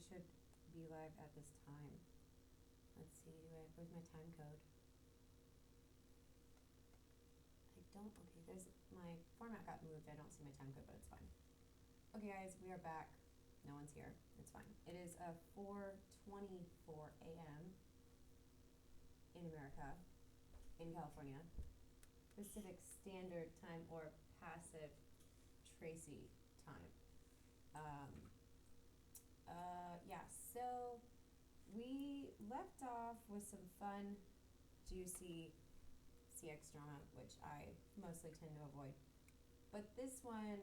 should be live at this time. Let's see, where's my time code? Okay, my format got moved. I don't see my time code, but it's fine. Okay, guys, we are back. No one's here. It's fine. It is 4:24 a.m. in America, in California, Pacific Standard Time, or passive Tracy time. Yeah, so we left off with some fun, juicy CX drama, which I mostly tend to avoid. But this one,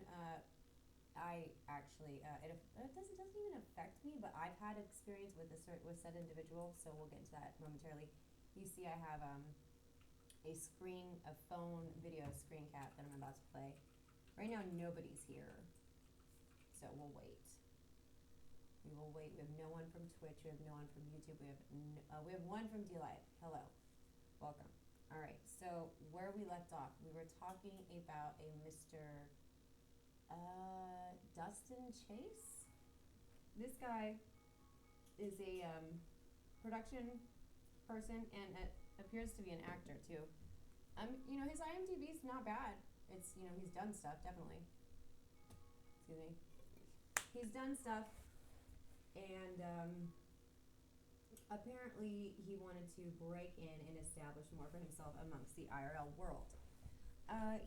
I actually, it doesn't even affect me, but I've had experience with said individual, so we'll get into that momentarily. You see I have a phone video screen cap that I'm about to play. Right now nobody's here, so we'll wait. We will wait. We have no one from Twitch. We have no one from YouTube. We have one from D-Live. Hello. Welcome. All right. So where we left off, we were talking about a Mr. Dustin Chase. This guy is a production person and appears to be an actor too. His IMDb's not bad. It's, he's done stuff, definitely. Excuse me. He's done stuff. And apparently he wanted to break in and establish more for himself amongst the IRL world.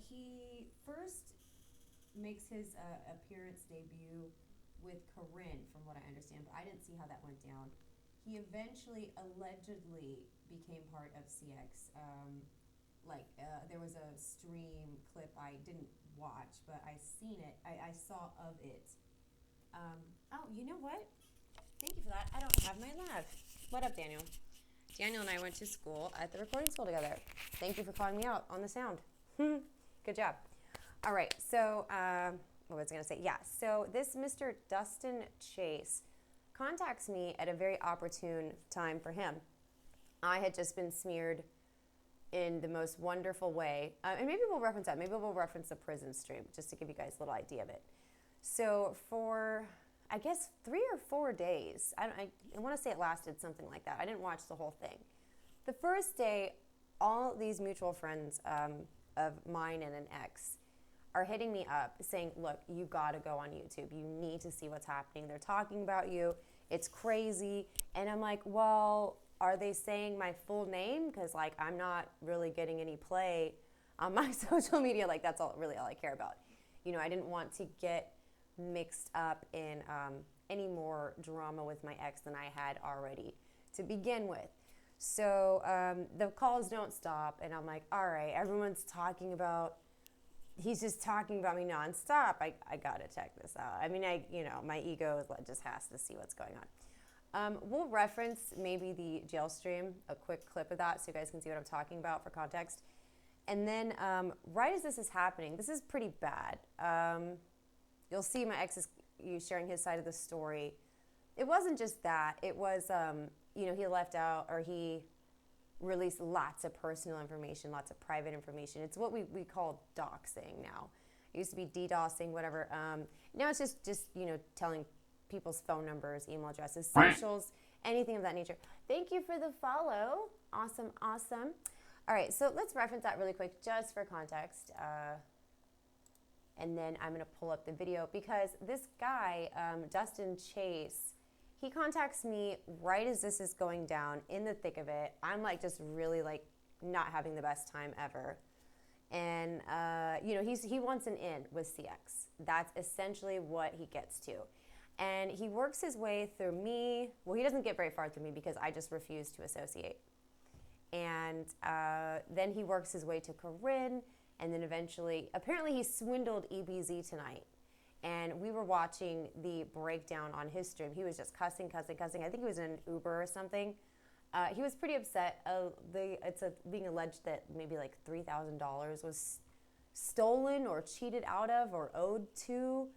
He first makes his appearance debut with Corinne, from what I understand, but I didn't see how that went down. He eventually allegedly became part of CX. There was a stream clip I didn't watch, but I seen it. I saw of it. Oh, you know what? Thank you for that. I don't have my lav. What up, Daniel? Daniel and I went to school at the recording school together. Thank you for calling me out on the sound. Good job. All right, so what was I going to say? Yeah, so this Mr. Dustin Chase contacts me at a very opportune time for him. I had just been smeared in the most wonderful way. And maybe we'll reference that. Maybe we'll reference the prison stream just to give you guys a little idea of it. So for, I guess, 3 or 4 days, I want to say it lasted something like that. I didn't watch the whole thing. The first day, all these mutual friends of mine and an ex are hitting me up saying, look, you got to go on YouTube. You need to see what's happening. They're talking about you. It's crazy. And I'm like, well, are they saying my full name? Because, I'm not really getting any play on my social media. That's really all I care about. I didn't want to get mixed up in any more drama with my ex than I had already to begin with. So the calls don't stop, and I'm like, all right, everyone's talking about, he's just talking about me nonstop. I gotta check this out. My ego just has to see what's going on. We'll reference maybe the jail stream, a quick clip of that, so you guys can see what I'm talking about for context. And then right as this is happening, this is pretty bad. You'll see my ex is sharing his side of the story. It wasn't just that. It was, he left out, or he released lots of personal information, lots of private information. It's what we call doxing now. It used to be DDoSing, whatever. Now it's just telling people's phone numbers, email addresses, socials, anything of that nature. Thank you for the follow. Awesome. All right, so let's reference that really quick just for context. And then I'm going to pull up the video because this guy, Dustin Chase, he contacts me right as this is going down, in the thick of it. I'm just really not having the best time ever. And, he wants an in with CX. That's essentially what he gets to. And he works his way through me. Well, he doesn't get very far through me because I just refuse to associate. And then he works his way to Corinne. And then eventually, apparently he swindled EBZ tonight. And we were watching the breakdown on his stream. He was just cussing. I think he was in an Uber or something. He was pretty upset. It's being alleged that maybe $3,000 was stolen or cheated out of or owed to.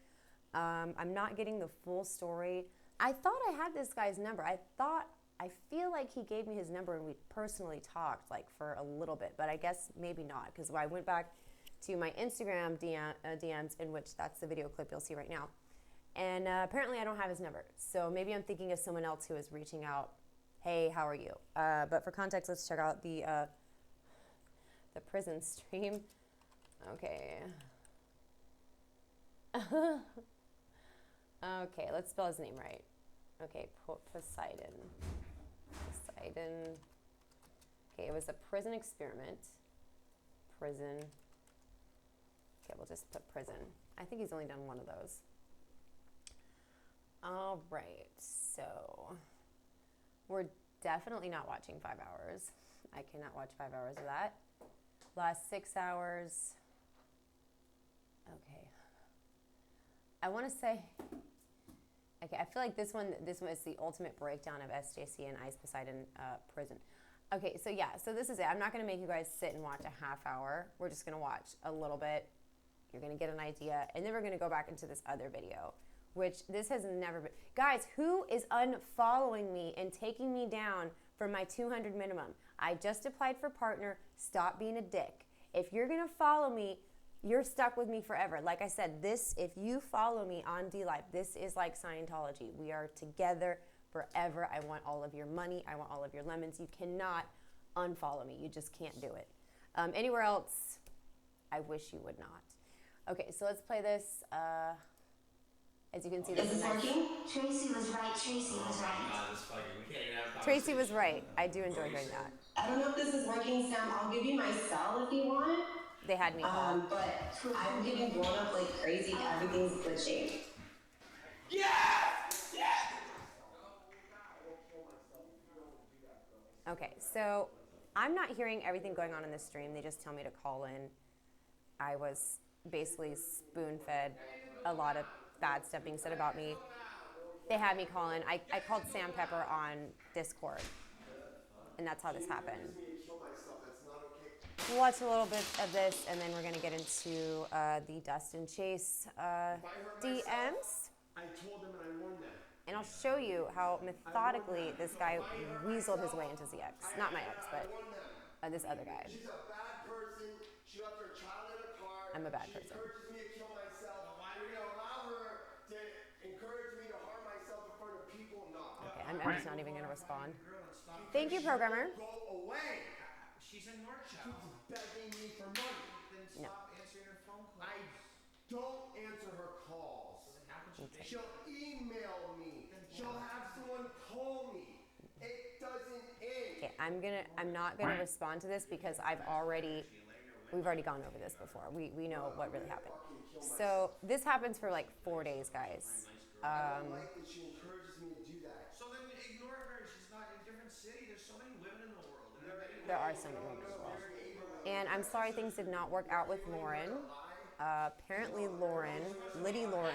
I'm not getting the full story. I thought I had this guy's number. I feel like he gave me his number and we personally talked for a little bit, but I guess maybe not, because I went back to my Instagram DMs, in which that's the video clip you'll see right now. And apparently I don't have his number. So maybe I'm thinking of someone else who is reaching out. Hey, how are you? But for context, let's check out the prison stream. Okay. Okay, let's spell his name right. Okay, Poseidon. Poseidon. Okay, it was a prison experiment. Prison. Okay, we'll just put prison. I think he's only done one of those. All right, so we're definitely not watching 5 hours. I cannot watch 5 hours of that. Last 6 hours. Okay. I want to say, okay, I feel like this one is the ultimate breakdown of SJC and Ice Poseidon prison. Okay, so yeah, so this is it. I'm not going to make you guys sit and watch a half hour. We're just going to watch a little bit. You're going to get an idea, and then we're going to go back into this other video, which this has never been. Guys, who is unfollowing me and taking me down from my 200 minimum? I just applied for partner. Stop being a dick. If you're going to follow me, you're stuck with me forever. Like I said, if you follow me on D-Live, this is like Scientology. We are together forever. I want all of your money. I want all of your lemons. You cannot unfollow me. You just can't do it. Anywhere else, I wish you would not. Okay, so let's play this. As you can see, this is nice. Working? Tracy was right. Tracy was right. Oh my God, this fucking, we can't even have a conversation. Tracy was right. I do enjoy hearing that. I don't know if this is working, Sam. I'll give you my cell if you want. They had me call. But I'm getting blown up like crazy. Everything's glitching. Yes! Yes! Okay, so I'm not hearing everything going on in the stream. They just tell me to call in. I was basically spoon-fed a lot of bad stuff being said about me. They had me call in. I called Sam Pepper on Discord, and that's how this happened. We'll watch a little bit of this, and then we're going to get into the Dustin Chase DMs. I told them and I warned them. And I'll show you how methodically this guy weaseled his way into ZX. Not my ex, but this other guy. She's a bad person. She left her child in a car. I'm a bad person. She encourages me to kill myself. You're going to allow her to encourage me to harm myself in front of people? No. Okay, I'm just not even going to respond. Thank you, programmer. Go away. She's in North She's begging me for money. Then stop answering her phone calls. I don't answer her calls. How can she pay? She'll email me. She'll have someone call me. It doesn't end. Okay, I'm not gonna respond to this because we've already gone over this before. We know what really happened. So this happens for like 4 days, guys. I don't like that she encourages me to do that. So then ignore her. She's not in a different city. There's so many women in the world. And There are some women as well. And I'm sorry things did not work out with Lauren. Apparently Liddy Lauren,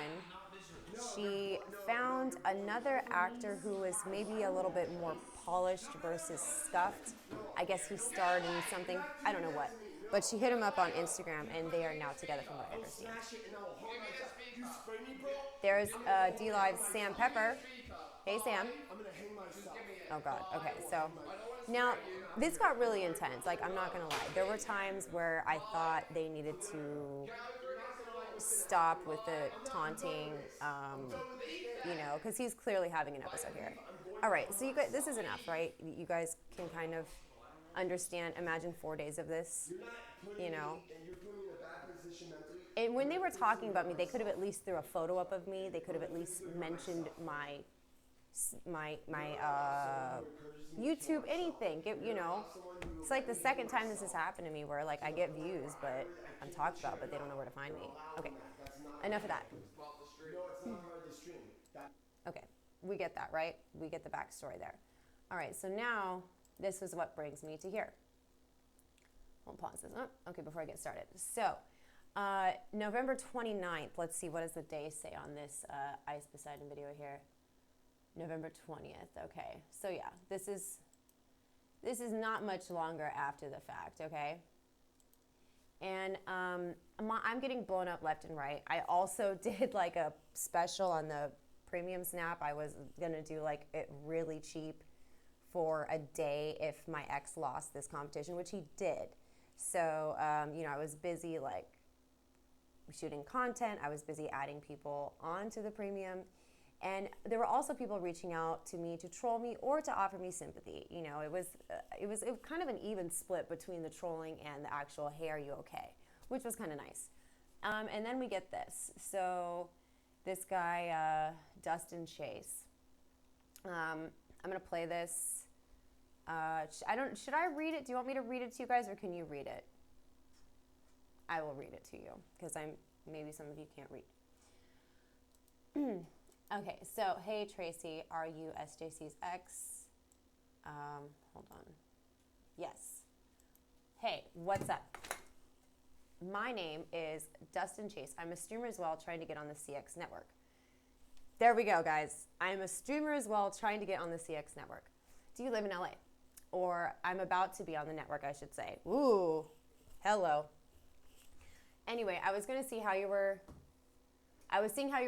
she found another actor who was maybe a little bit more polished versus scuffed. I guess he starred in something, I don't know what. But she hit him up on Instagram, and they are now together from what I understand. There's D-Live's Sam Pepper. Hey, Sam. Oh, God. Okay, so now this got really intense. Like, I'm not going to lie. There were times where I thought they needed to stop with the taunting, because he's clearly having an episode here. All right, so you guys, this is enough, right? You guys can kind of understand, imagine 4 days of this, And when they were talking about me, they could have at least threw a photo up of me. They could have at least mentioned my YouTube, anything. It's like the second time this has happened to me where like I get views, but I'm talked about, but they don't know where to find me. Okay, enough of that. Okay, we get that, right? We get the backstory there. All right, so now this is what brings me to here. We'll pause this. Oh, okay, before I get started. So, November 29th, let's see, what does the day say on this Ice Poseidon video here? November 20th, okay. So yeah, this is not much longer after the fact, okay? And I'm getting blown up left and right. I also did like a special on the premium Snap. I was gonna do like it really cheap for a day if my ex lost this competition, which he did. So, I was busy like shooting content. I was busy adding people onto the premium. And there were also people reaching out to me to troll me or to offer me sympathy. You know, it was kind of an even split between the trolling and the actual, hey, are you okay? Which was kind of nice. And then we get this. So this guy, Dustin Chase. I'm going to play this. Should I read it? Do you want me to read it to you guys, or can you read it? I will read it to you because maybe some of you can't read. Okay, so, hey Tracy, are you SJC's ex? Hold on. Yes. Hey, what's up? My name is Dustin Chase. I'm a streamer as well, trying to get on the CX network. There we go, guys. I'm a streamer as well, trying to get on the CX network. Do you live in LA? Or I'm about to be on the network, I should say. Ooh, hello. Anyway, I was seeing how you were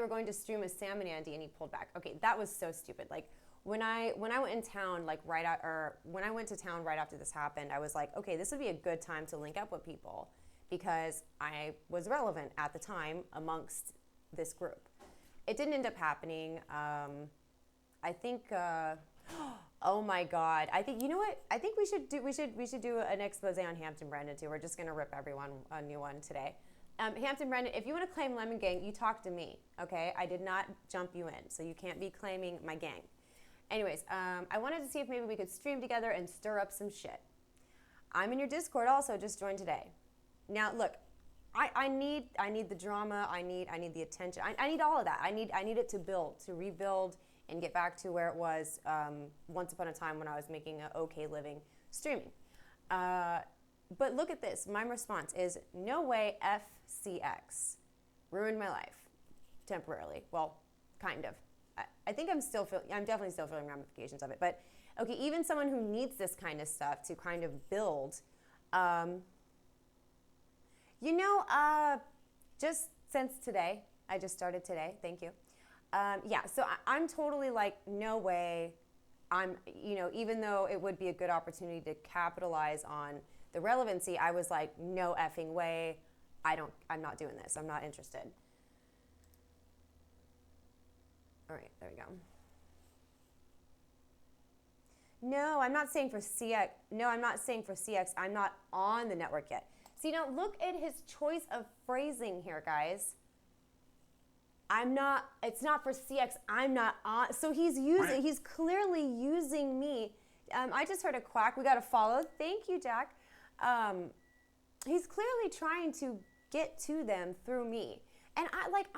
going to stream with Sam and Andy, and he pulled back. Okay, that was so stupid. Like when I went in town, when I went to town right after this happened, I was like, okay, this would be a good time to link up with people because I was relevant at the time amongst this group. It didn't end up happening. I think. Oh my God! I think, you know what? I think we should do an expose on Hampton Brandon too. We're just gonna rip everyone a new one today. Hampton Brandon, if you want to claim Lemon Gang, you talk to me, okay? I did not jump you in, so you can't be claiming my gang. Anyways, I wanted to see if maybe we could stream together and stir up some shit. I'm in your Discord also, just joined today. Now, look, I need the drama, I need the attention, I need all of that. I need it to build, to rebuild, and get back to where it was once upon a time when I was making an okay living streaming. But look at this. My response is, no way, FCX. Ruined my life. Temporarily. Well, kind of. I think I'm definitely still feeling ramifications of it. But, okay, even someone who needs this kind of stuff to kind of build, just since today, I just started today, thank you. So I'm totally like, no way. Even though it would be a good opportunity to capitalize on the relevancy, I was like, no effing way. I'm not doing this. I'm not interested. All right, there we go. No, I'm not saying for CX. No, I'm not saying for CX. I'm not on the network yet. See, now look at his choice of phrasing here, guys. It's not for CX, I'm not on. So he's clearly using me. I just heard a quack. We got to follow. Thank you, Jack. He's clearly trying to get to them through me. And I'm like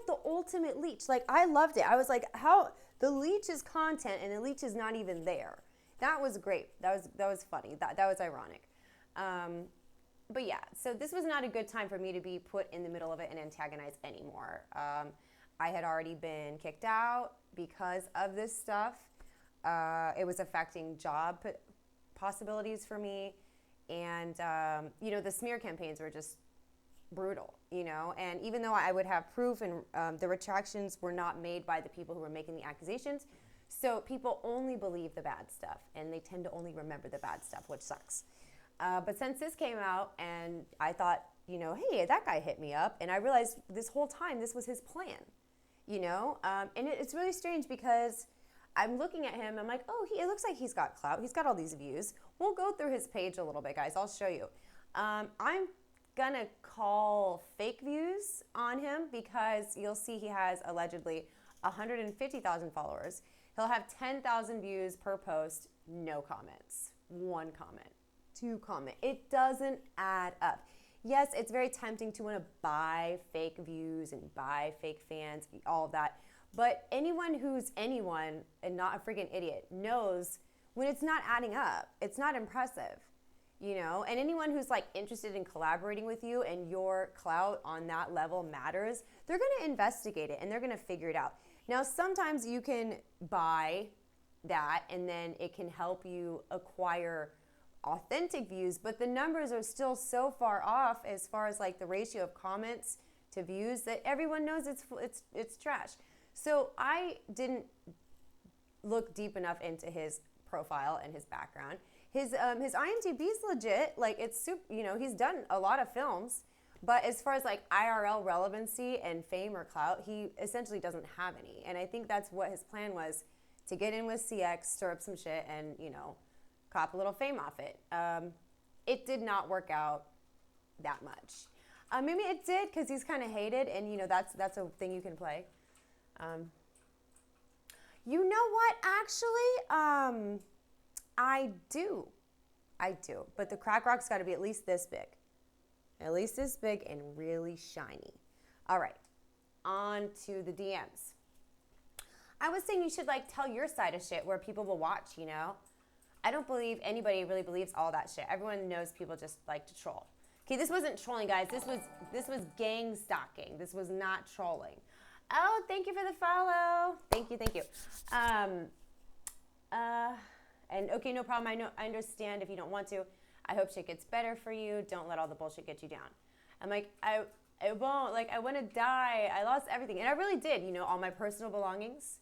the ultimate leech. Like, I loved it. I was like, how the leech is content and the leech is not even there. That was great. That was funny. That was ironic. But yeah, so this was not a good time for me to be put in the middle of it and antagonize anymore. I had already been kicked out because of this stuff. It was affecting job possibilities for me. And, the smear campaigns were just brutal, And even though I would have proof and the retractions were not made by the people who were making the accusations, so people only believe the bad stuff, and they tend to only remember the bad stuff, which sucks. But since this came out, and I thought, hey, that guy hit me up, and I realized this whole time this was his plan, and it's really strange because I'm looking at him, I'm like, oh, it looks like he's got clout, he's got all these views. We'll go through his page a little bit, guys. I'll show you. I'm gonna call fake views on him because you'll see he has allegedly 150,000 followers. He'll have 10,000 views per post, no comments, 1 comment. 2 comment. It doesn't add up. Yes, it's very tempting to want to buy fake views and buy fake fans, all of that. But anyone who's anyone and not a freaking idiot knows when it's not adding up, it's not impressive, And anyone who's like interested in collaborating with you and your clout on that level matters, they're going to investigate it and they're going to figure it out. Now, sometimes you can buy that and then it can help you acquire authentic views, but the numbers are still so far off as far as like the ratio of comments to views that everyone knows it's trash. So I didn't look deep enough into his profile and his background. His IMDb's legit, like it's super, he's done a lot of films, But as far as like IRL relevancy and fame or clout, he essentially doesn't have any. And I think that's what his plan was, to get in with CX, stir up some shit, and, you know, cop a little fame off it. It did not work out that much. Maybe it did because he's kind of hated, and, you know, that's a thing you can play. You know what? Actually, I do. But the crack rock's got to be at least this big. At least this big and really shiny. All right. On to the DMs. I was saying you should like tell your side of shit where people will watch, you know? I don't believe anybody really believes all that shit. Everyone knows people just like to troll. Okay, this wasn't trolling, guys. This was gang stalking. This was not trolling. Oh, thank you for the follow. Thank you. And okay, no problem. I understand if you don't want to. I hope shit gets better for you. Don't let all the bullshit get you down. I'm like, I won't. Like, I want to die. I lost everything. And I really did, you know, all my personal belongings.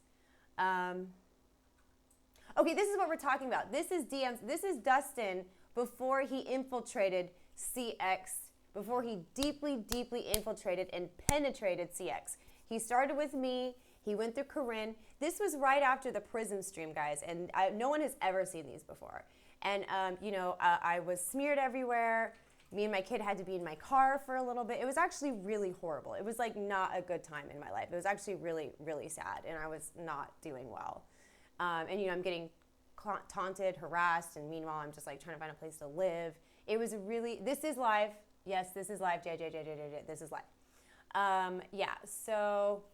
Okay, this is what we're talking about. This is DMs. This is Dustin before he infiltrated CX, before he deeply infiltrated and penetrated CX. He started with me. He went through Corinne. This was right after the prison stream, guys, and no one has ever seen these before. And, you know, I was smeared everywhere. Me and my kid had to be in my car for a little bit. It was actually really horrible. It was, like, not a good time in my life. It was actually really, really sad, and I was not doing well. And, you know, I'm getting taunted, harassed, and meanwhile, I'm just, like, trying to find a place to live. It was really, this is live. Yes, this is live. This is live. Yeah, so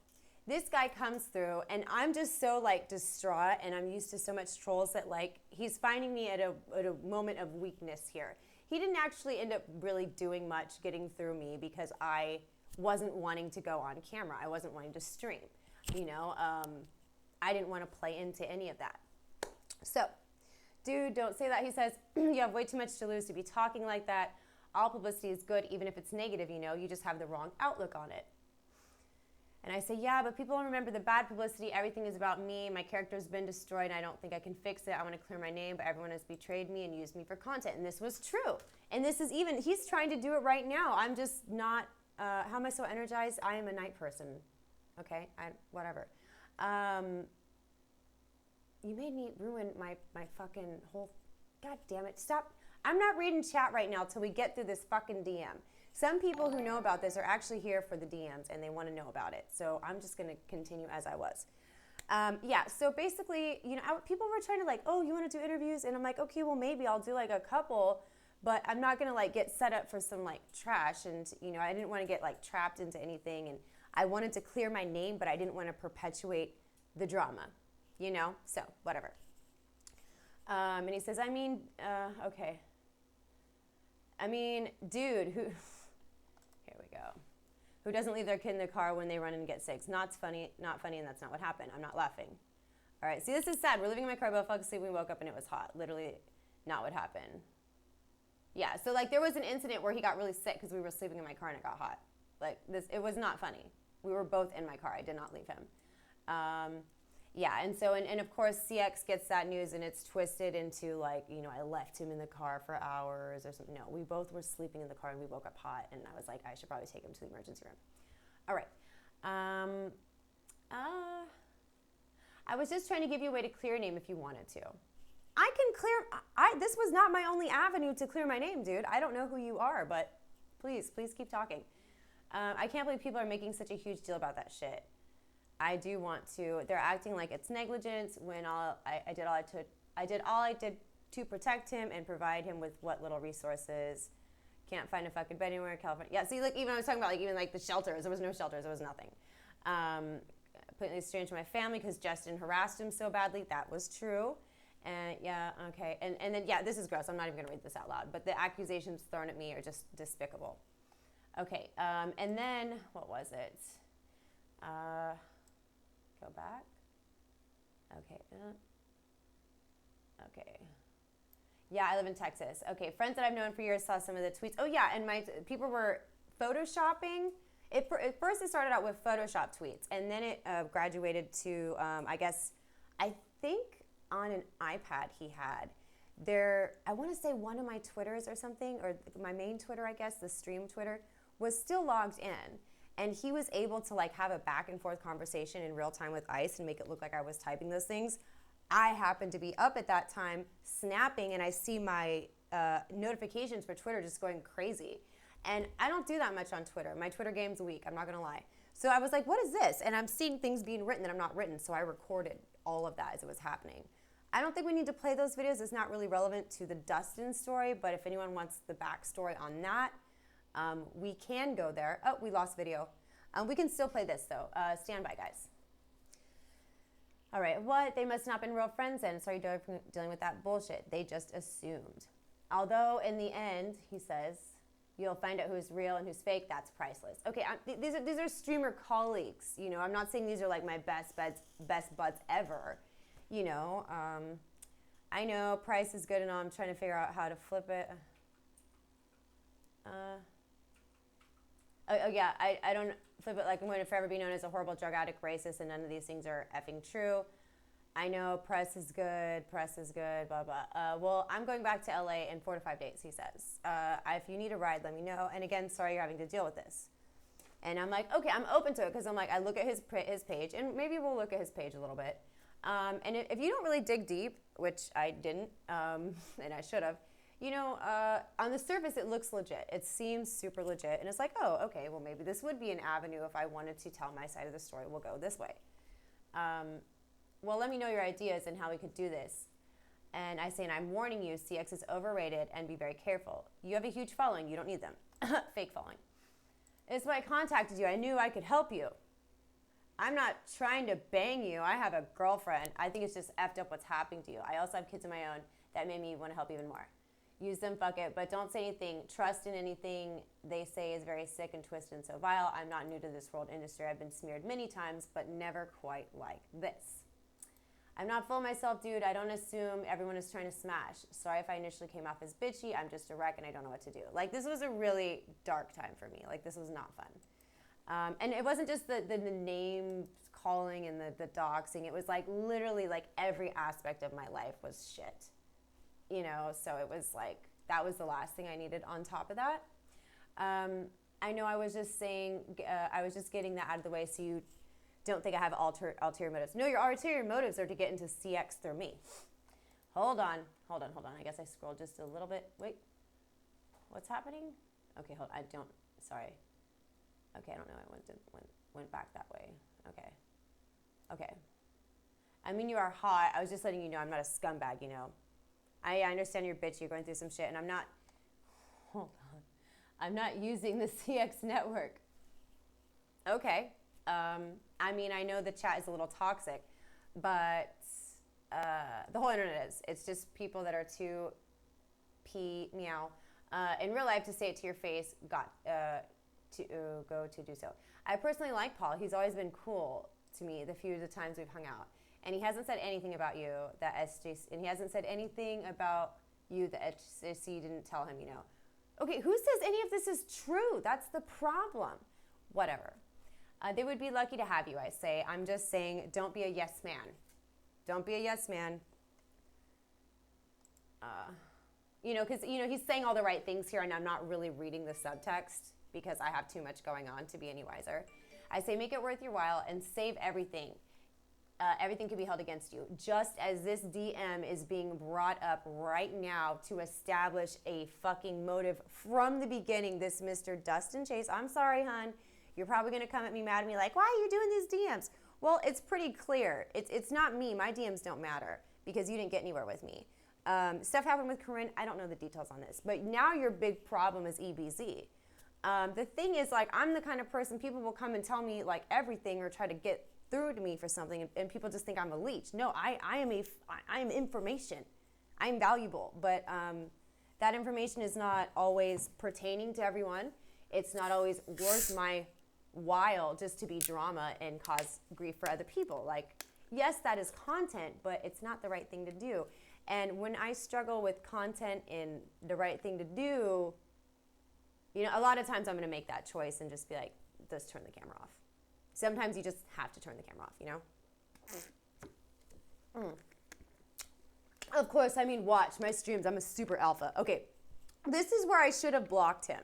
this guy comes through, and I'm just so, like, distraught, and I'm used to so much trolls that, like, he's finding me at a moment of weakness here. He didn't actually end up really doing much getting through me because I wasn't wanting to go on camera. I wasn't wanting to stream, you know. I didn't want to play into any of that. So, dude, don't say that. He says, you have way too much to lose to be talking like that. All publicity is good, even if it's negative, you know. You just have the wrong outlook on it. And I say, yeah, but people don't remember the bad publicity. Everything is about me. My character's been destroyed. I don't think I can fix it. I want to clear my name, but everyone has betrayed me and used me for content. And this was true. And this is even, he's trying to do it right now. I'm just not, how am I so energized? I am a night person. Okay? Whatever. You made me ruin my fucking whole, God damn it. Stop. I'm not reading chat right now till we get through this fucking DM. Some people who know about this are actually here for the DMs and they want to know about it. So I'm just going to continue as I was. Yeah, so basically, you know, people were trying to like, oh, you want to do interviews? And I'm like, okay, well, maybe I'll do like a couple, but I'm not going to like get set up for some like trash. And, you know, I didn't want to get like trapped into anything. And I wanted to clear my name, but I didn't want to perpetuate the drama, you know? So whatever. And he says, okay. I mean, dude, here we go. Who doesn't leave their kid in the car when they run and get sick? Not funny, and that's not what happened. I'm not laughing. All right, see, this is sad. We're living in my car, both fell asleep, we woke up and it was hot. Literally not what happened. Yeah, so like there was an incident where he got really sick because we were sleeping in my car and it got hot. Like this, it was not funny. We were both in my car. I did not leave him. Yeah, and so, and of course, CX gets that news and it's twisted into like, you know, I left him in the car for hours or something. No, we both were sleeping in the car and we woke up hot and I was like, I should probably take him to the emergency room. All right. I was just trying to give you a way to clear your name if you wanted to. I can clear, this was not my only avenue to clear my name, dude. I don't know who you are, but please keep talking. I can't believe people are making such a huge deal about that shit. I do want to. They're acting like it's negligence when I did all I did to protect him and provide him with what little resources. Can't find a fucking bed anywhere in California. Yeah, see, like even I was talking about like even like the shelters. There was no shelters. There was nothing. Completely strange to my family because Justin harassed him so badly. That was true. And yeah, okay. And then yeah, this is gross. I'm not even gonna read this out loud. But the accusations thrown at me are just despicable. Okay. And then what was it? Go back. Okay. Okay. Yeah, I live in Texas. Okay, friends that I've known for years saw some of the tweets. Oh yeah, and my people were photoshopping. At first it started out with Photoshop tweets, and then it graduated to, I think on an iPad he had. I want to say one of my Twitters or something, or my main Twitter, I guess, the stream Twitter, was still logged in. And he was able to like have a back and forth conversation in real time with ICE and make it look like I was typing those things. I happened to be up at that time snapping, and I see my notifications for Twitter just going crazy. And I don't do that much on Twitter. My Twitter game's weak, I'm not gonna lie. So I was like, what is this? And I'm seeing things being written that I'm not written, so I recorded all of that as it was happening. I don't think we need to play those videos. It's not really relevant to the Dustin story, but if anyone wants the backstory on that, we can go there. Oh, we lost video. We can still play this though. Stand by, guys. All right, what? They must not have been real friends then. Sorry, dealing with that bullshit. They just assumed. Although in the end, he says, you'll find out who's real and who's fake. That's priceless. Okay, these are streamer colleagues. You know, I'm not saying these are like my best buds ever. You know, I know price is good and all. I'm trying to figure out how to flip it. Oh yeah, I don't flip it like I'm going to forever be known as a horrible drug addict, racist, and none of these things are effing true. I know press is good, blah, blah. Well, I'm going back to LA in 4 to 5 days, he says. If you need a ride, let me know. And again, sorry you're having to deal with this. And I'm like, okay, I'm open to it, because I'm like, I look at his page, and maybe we'll look at his page a little bit. And if you don't really dig deep, which I didn't, and I should have, you know, on the surface, it looks legit. It seems super legit. And it's like, oh, okay, well, maybe this would be an avenue if I wanted to tell my side of the story. We'll go this way. Well, let me know your ideas and how we could do this. And I say, and I'm warning you, CX is overrated and be very careful. You have a huge following. You don't need them. Fake following. It's why I contacted you. I knew I could help you. I'm not trying to bang you. I have a girlfriend. I think it's just effed up what's happening to you. I also have kids of my own that made me want to help even more. Use them, fuck it, but don't say anything. Trust in anything they say is very sick and twisted and so vile. I'm not new to this world industry. I've been smeared many times, but never quite like this. I'm not full of myself, dude. I don't assume everyone is trying to smash. Sorry if I initially came off as bitchy. I'm just a wreck and I don't know what to do. Like, this was a really dark time for me. Like, this was not fun. And it wasn't just the name calling and the doxing. It was like literally like every aspect of my life was shit. You know, so it was like, that was the last thing I needed on top of that. I know I was just saying, I was just getting that out of the way so you don't think I have ulterior motives. No, your ulterior motives are to get into CX through me. Hold on. I guess I scrolled just a little bit. Wait, what's happening? Okay, sorry. Okay, I don't know, I went back that way. Okay. I mean, you are hot. I was just letting you know I'm not a scumbag, you know. I understand you're bitchy, you're going through some shit, and I'm not using the CX network. Okay. I mean, I know the chat is a little toxic, but the whole internet is. It's just people that are too meow. In real life, to say it to your face, to go to do so. I personally like Paul. He's always been cool to me the few times we've hung out. And he hasn't said anything about you that SJC, and he hasn't said anything about you that SJC didn't tell him, you know. Okay, who says any of this is true? That's the problem. Whatever. They would be lucky to have you, I say. I'm just saying, don't be a yes man. Don't be a yes man. You know, because, you know, he's saying all the right things here, and I'm not really reading the subtext because I have too much going on to be any wiser. I say, make it worth your while and save everything. Everything can be held against you. Just as this DM is being brought up right now to establish a fucking motive from the beginning, this Mr. Dustin Chase, I'm sorry, hon. You're probably going to come at me mad at me like, why are you doing these DMs? Well, it's pretty clear. It's not me. My DMs don't matter because you didn't get anywhere with me. Stuff happened with Corinne. I don't know the details on this. But now your big problem is EBZ. The thing is, like, I'm the kind of person, people will come and tell me, like, everything or try to get through to me for something, and people just think I'm a leech. No, I am information. I'm valuable. But that information is not always pertaining to everyone. It's not always worth my while just to be drama and cause grief for other people. Like, yes, that is content, but it's not the right thing to do. And when I struggle with content and the right thing to do, you know, a lot of times I'm going to make that choice and just be like, just turn the camera off. Sometimes you just have to turn the camera off, you know? Of course, I mean, watch my streams. I'm a super alpha. Okay, this is where I should have blocked him.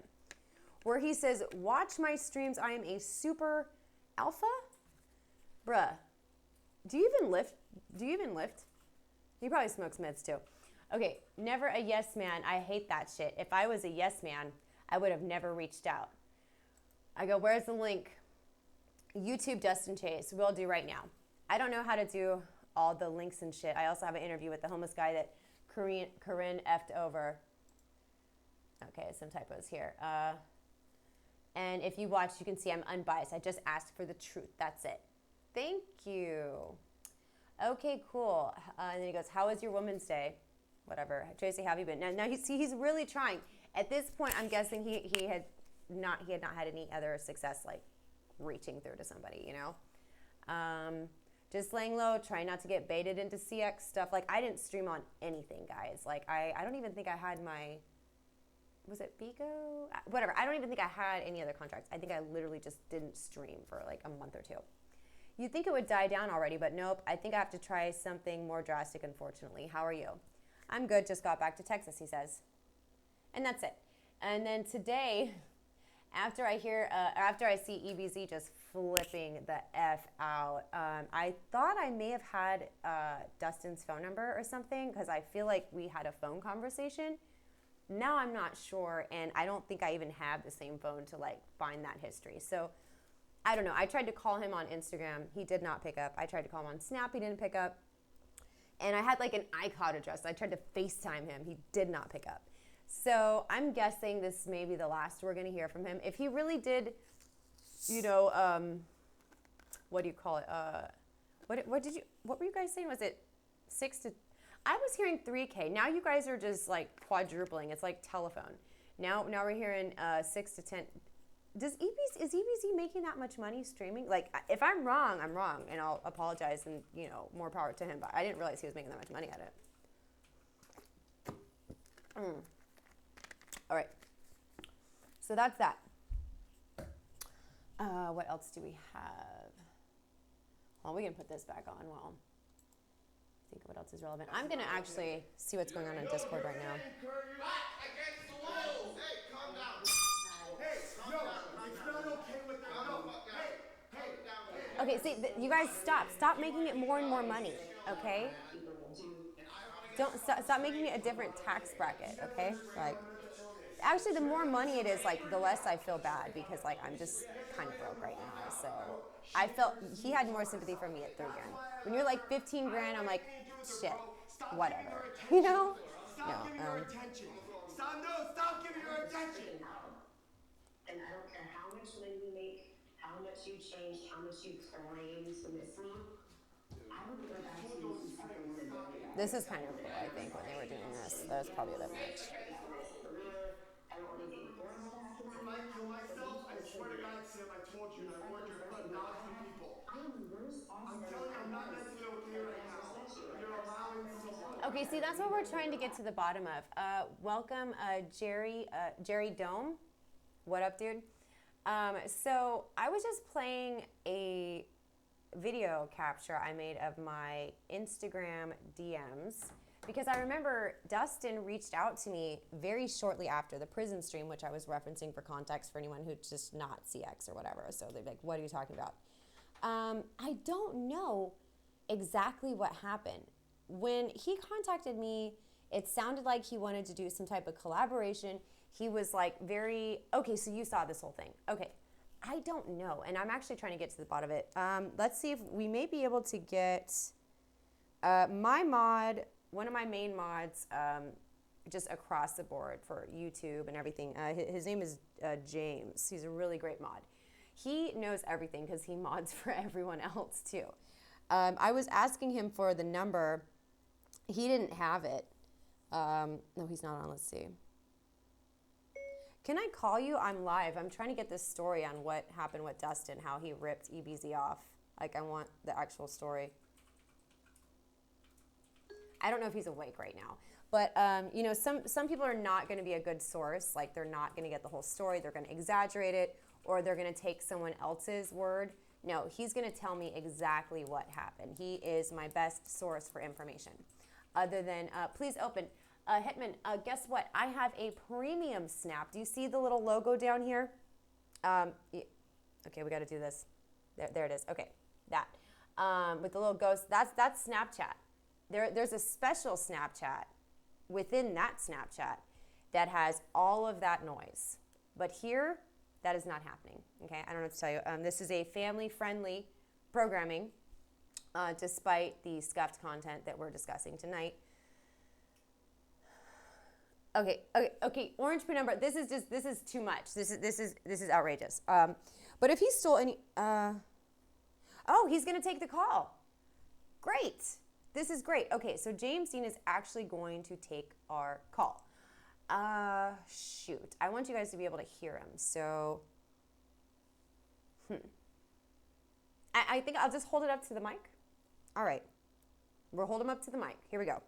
where he says, watch my streams, I am a super alpha? Bruh, do you even lift? He probably smokes meds too. Okay, never a yes man. I hate that shit. If I was a yes man, I would have never reached out. I go, where's the link? YouTube Dustin Chase. Will do right now. I don't know how to do all the links and shit. I also have an interview with the homeless guy that Corinne effed over. Okay, some typos here. And if you watch, you can see I'm unbiased. I just asked for the truth. That's it. Thank you. Okay, cool. And then he goes, how was your Women's Day? Whatever. Tracy, how have you been? Now he's really trying. At this point, I'm guessing he had not had any other success, like reaching through to somebody, you know? Just laying low, trying not to get baited into CX stuff. Like, I didn't stream on anything, guys. Like, I don't even think I had my, was it bigo? Whatever. I don't even think I had any other contracts. I think I literally just didn't stream for like a month or two. You'd think it would die down already, but nope. I think I have to try something more drastic, unfortunately. How are you? I'm good. Just got back to Texas, he says. And that's it. And then today, after I see EBZ just flipping the F out, I thought I may have had Dustin's phone number or something, because I feel like we had a phone conversation. Now I'm not sure, and I don't think I even have the same phone to like find that history. So I don't know. I tried to call him on Instagram. He did not pick up. I tried to call him on Snap. He didn't pick up. And I had like an iCloud address. I tried to FaceTime him. He did not pick up. So I'm guessing this may be the last we're going to hear from him. If he really did, you know, what do you call it? What were you guys saying? Was it 6 to, I was hearing 3K. Now you guys are just like quadrupling. It's like telephone. Now we're hearing 6 to 10. Is EBZ making that much money streaming? Like, if I'm wrong, I'm wrong, and I'll apologize, and, you know, more power to him, but I didn't realize he was making that much money at it. All right. So that's that. What else do we have? Well, we can put this back on while I think what else is relevant. I'm going to actually see what's going on Discord right now. Against the wall. Hey, calm down. Hey, yo, it's not okay what they're doing. Okay, see, you guys stop making it more and more money, okay? Don't stop making it a different tax bracket, okay? Like, actually, the more money it is, like, the less I feel bad, because like I'm just kind of broke right now. So I felt he had more sympathy for me at 3 grand. When you're like 15 grand, I'm like, shit, whatever, you know? Stop giving her attention. Stop giving her attention. And I don't care how much money you make, how much you changed, how much you claim to miss me. I would go back to you and second one a day. This is kind of cool, I think, when they were doing this. That was probably a bit much. I don't want anything horrible to happen to If I kill myself, I swear to God, Sam, I told you, I warned your thousands of people. I am worse off I'm than telling you, I I'm not was mentally okay when right I now. first met you. You're allowing someone. Okay, see, that's what we're trying to get to the bottom of. Welcome, Jerry Dome. What up, dude? So I was just playing a video capture I made of my Instagram DMs, because I remember Dustin reached out to me very shortly after the prison stream, which I was referencing for context for anyone who's just not CX or whatever. So they're like, what are you talking about? I don't know exactly what happened. When he contacted me, it sounded like he wanted to do some type of collaboration. He was like okay, so you saw this whole thing. Okay, I don't know. And I'm actually trying to get to the bottom of it. Let's see if we may be able to get my mod, one of my main mods, just across the board for YouTube and everything. His name is James. He's a really great mod. He knows everything because he mods for everyone else too. I was asking him for the number. He didn't have it. No, he's not on. Let's see. Can I call you? I'm live. I'm trying to get this story on what happened with Dustin, how he ripped EBZ off. Like, I want the actual story. I don't know if he's awake right now. But, you know, some people are not going to be a good source. Like, they're not going to get the whole story. They're going to exaggerate it, or they're going to take someone else's word. No, he's going to tell me exactly what happened. He is my best source for information. Other than, please open. Hitman, guess what? I have a premium snap. Do you see the little logo down here? Okay, we got to do this. There it is. Okay, that. With the little ghost, that's Snapchat. There's a special Snapchat within that Snapchat that has all of that noise. But here, that is not happening. Okay, I don't know what to tell you. This is a family-friendly programming, despite the scuffed content that we're discussing tonight. Okay. Orange penumbra. This is too much. This is outrageous. But if he stole any, oh, he's gonna take the call. Great. This is great. Okay, so James Dean is actually going to take our call. Shoot. I want you guys to be able to hear him. So, I think I'll just hold it up to the mic. All right. We'll hold him up to the mic. Here we go.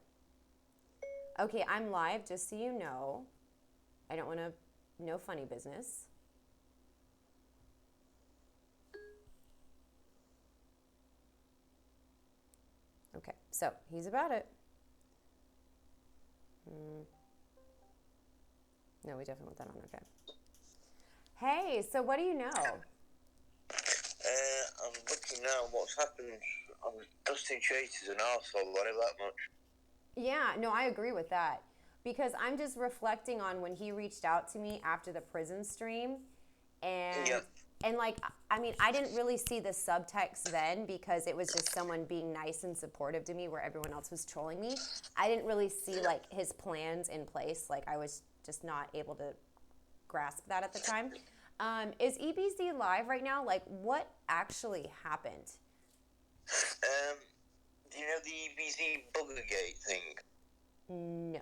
Okay, I'm live, just so you know. I don't want to, no funny business. Okay, so he's about it. No, we definitely want that on, okay. Hey, so what do you know? I'm looking now what's happened. Dustin Chase is an arsehole, I know that much. Yeah, no, I agree with that. Because I'm just reflecting on when he reached out to me after the prison stream. And like, I mean, I didn't really see the subtext then because it was just someone being nice and supportive to me where everyone else was trolling me. I didn't really see like his plans in place. Like I was just not able to grasp that at the time. Is EBZ live right now? Like what actually happened? Do you know the EBZ Buggergate thing? No.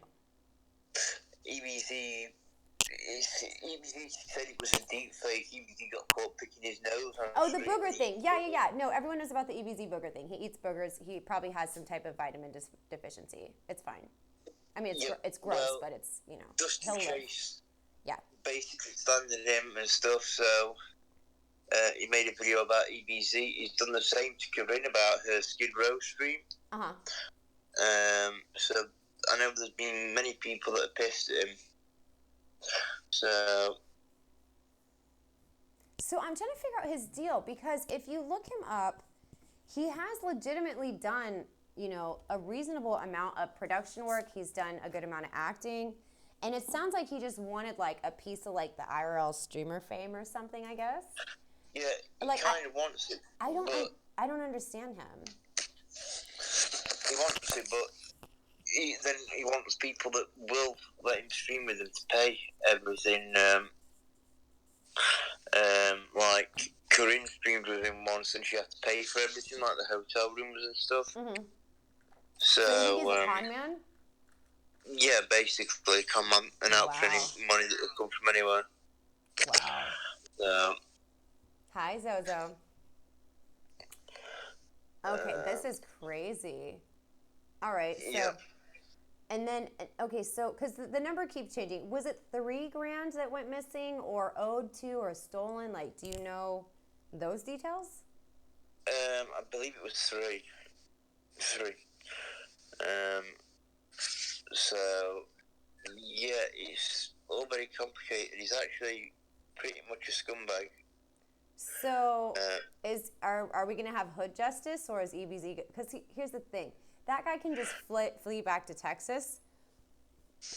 EBZ said it was a deep fake. EBZ got caught picking his nose on Oh, the booger thing. Yeah. No, everyone knows about the EBZ booger thing. He eats boogers. He probably has some type of vitamin deficiency. It's fine. I mean, it's gross, well, but it's, you know. Dustin Chase yeah. basically standing him and stuff, so he made a video about EBZ. He's done the same to Corinne about her Skid Row stream. Uh-huh. So I know there's been many people that have pissed at him. So I'm trying to figure out his deal because if you look him up, he has legitimately done, you know, a reasonable amount of production work. He's done a good amount of acting. And it sounds like he just wanted like a piece of like the IRL streamer fame or something, I guess. Yeah, he like, kind of wants it. I don't understand him. He wants it, but then he wants people that will let him stream with him to pay everything. Like Corinne streamed with him once, and she had to pay for everything, like the hotel rooms and stuff. Mm-hmm. So you think he's a con man? Yeah, basically, con man, and out for any money that will come from anywhere. Wow. So. Hi, Zozo. Okay, this is crazy. All right, so, yeah. And then, okay, so, because the number keeps changing. Was it $3,000 that went missing or owed to or stolen? Like, do you know those details? I believe it was three. So, yeah, it's all very complicated. He's actually pretty much a scumbag. So, are we going to have hood justice or is EBZ? Because here's the thing. That guy can just flee back to Texas.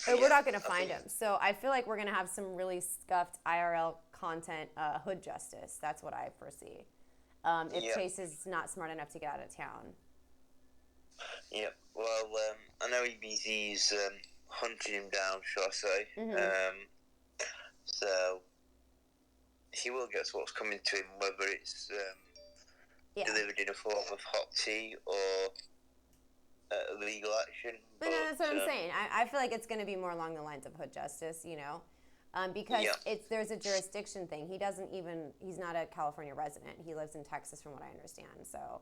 Or we're not going to find him. So I feel like we're going to have some really scuffed IRL content hood justice. That's what I foresee. If Chase is not smart enough to get out of town. Yeah. Well, I know EBZ's hunting him down, shall I say. Mm-hmm. So he will get what's coming to him, whether it's delivered in a form of hot tea or legal action. But no, that's what I'm saying. I feel like it's going to be more along the lines of hood justice, you know, because there's a jurisdiction thing. He's not a California resident. He lives in Texas, from what I understand. So.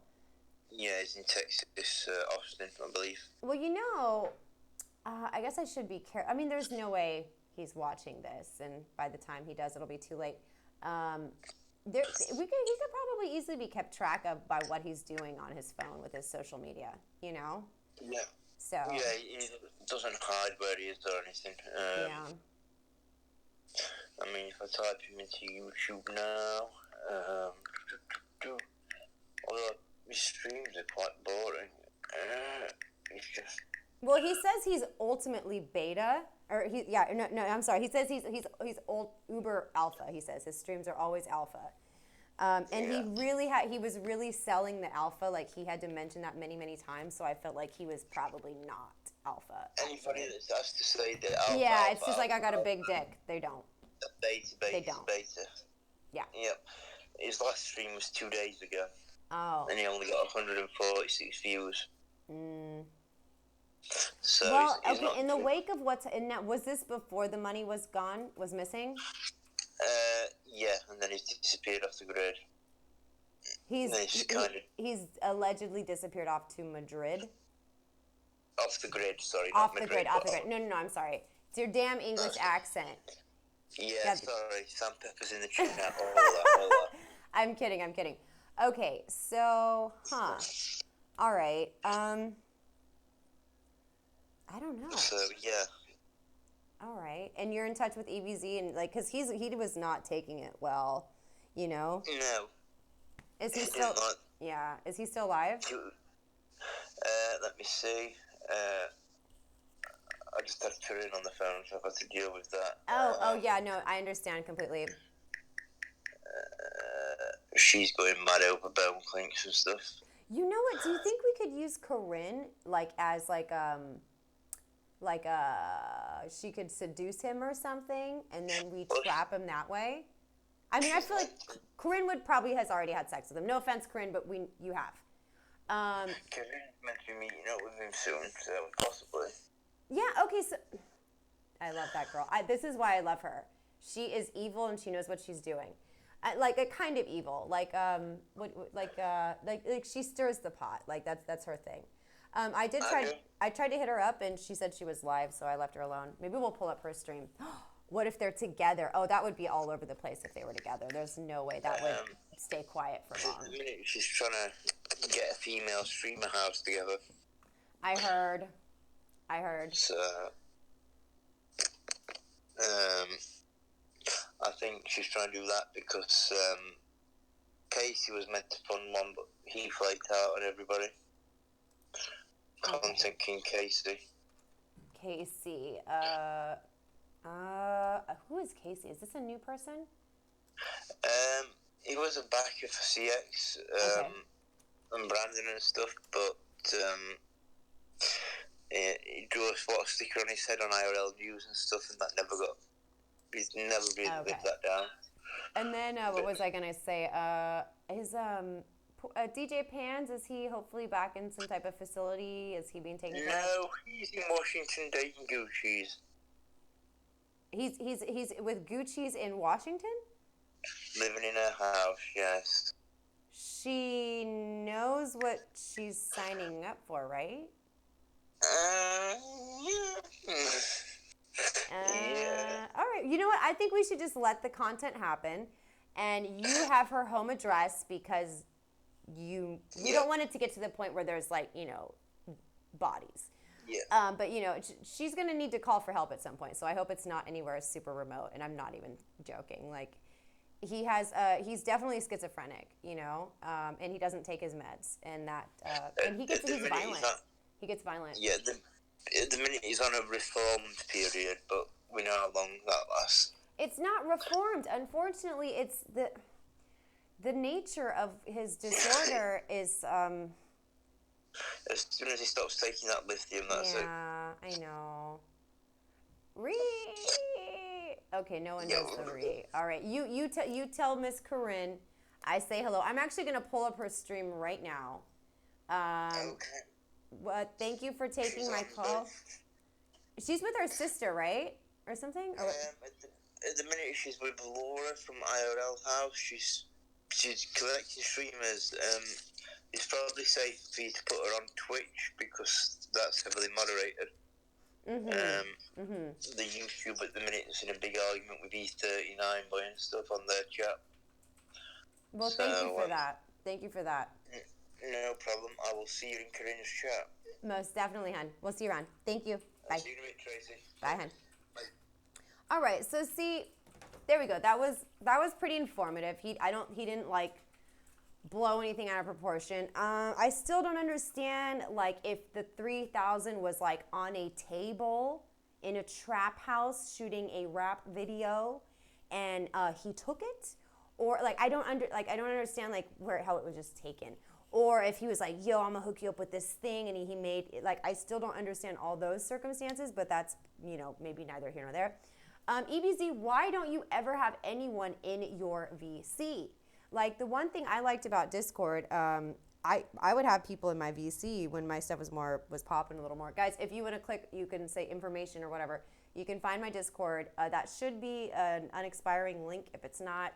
Yeah, he's in Texas, Austin, I believe. Well, you know, I guess I should be careful. I mean, there's no way he's watching this, and by the time he does, it'll be too late. He could probably easily be kept track of by what he's doing on his phone with his social media, you know? Yeah. So Yeah, he doesn't hide where he is or anything. yeah. I mean, if I type him into YouTube now, although his streams are quite boring. It's just. Well, he says he's ultimately beta, or I'm sorry. He says he's old uber alpha. He says his streams are always alpha. And he really he was really selling the alpha, like he had to mention that many, many times, so I felt like he was probably not alpha. Anybody that has to say that alpha. Yeah, it's just like I got a big dick. They don't. Beta. They don't. Beta. Yeah. Yep. His last stream was 2 days ago. Oh. And he only got 146 views. So well, he's okay, not in the wake of was this before the money was missing? Yeah, and then he's disappeared off the grid. He's allegedly disappeared off to Madrid. Off the grid, sorry. Off the grid. No, I'm sorry. It's your damn English accent. Yeah, sorry. Sam Pepper's in the chat. All that. I'm kidding. Okay, so, all right. I don't know. So, yeah. All right, and you're in touch with EBZ, and like, cause he was not taking it well, you know. No. Is he still? Yeah. Is he still alive? Let me see. I just had to in on the phone, so I've got to deal with that. Oh yeah, no, I understand completely. She's going mad over bone clinks and stuff. You know what? Do you think we could use Corinne as she could seduce him or something, and then we trap him that way? I mean, I feel like Corinne has already had sex with him. No offense, Corinne, but you have. Corinne's meant to be meeting up with him soon, so possibly. Yeah. Okay. So I love that girl. This is why I love her. She is evil and she knows what she's doing. Like a kind of evil, like she stirs the pot. Like that's her thing. I tried to hit her up and she said she was live, so I left her alone. Maybe we'll pull up her stream. What if they're together? Oh, that would be all over the place if they were together. There's no way that would stay quiet for long. She's trying to get a female streamer house together. I heard. So, I think she's trying to do that because Casey was meant to fund one, but he flaked out on everybody. Content King Casey. Who is Casey? Is this a new person? He was a backer for CX and Brandon and stuff, but he drew a spot sticker on his head on IRL views and stuff, and he's never really lived that down. And then what was I gonna say? His DJ Pans, is he hopefully back in some type of facility? Is he being taken care of? No, he's in Washington dating Gucci's. He's with Gucci's in Washington? Living in her house, yes. She knows what she's signing up for, right? Yeah. All right. You know what? I think we should just let the content happen, and you have her home address because you don't want it to get to the point where there's bodies. Yeah. But she's gonna need to call for help at some point. So I hope it's not anywhere super remote. And I'm not even joking. Like, he's definitely schizophrenic, and he doesn't take his meds, and that and he's violent. He gets violent. Yeah. The minute he's on a reformed period, but we know how long that lasts. It's not reformed. Unfortunately, it's the nature of his disorder is. As soon as he stops taking that lithium, that's it. Yeah, I know. Okay, no one knows the All right, you tell Miss Corinne I say hello. I'm actually gonna pull up her stream right now. Okay. Thank you for taking my call. She's with her sister, right, or something? Or at the minute, she's with Laura from IRL House. She's collecting streamers. It's probably safe for you to put her on Twitch because that's heavily moderated. The YouTube at the minute is in a big argument with E39 boy and stuff on their chat. Well, thank you for that. Thank you for that. No problem. I will see you in Corinne's chat. Most definitely, hun. We'll see you around. Thank you. Bye. I'll see you in a bit, Tracy. Bye, hun. Bye. All right. So see, there we go. That was pretty informative. He didn't like blow anything out of proportion. I still don't understand like if the 3,000 was like on a table in a trap house shooting a rap video, and he took it, or like I don't understand like how it was just taken, or if he was like, yo, I'm gonna hook you up with this thing, and he made it, like, I still don't understand all those circumstances, but that's, maybe neither here nor there. EBZ, why don't you ever have anyone in your VC? Like, the one thing I liked about Discord, I would have people in my VC when my stuff was popping a little more. Guys, if you want to click, you can say information or whatever. You can find my Discord. That should be an unexpiring link. If it's not,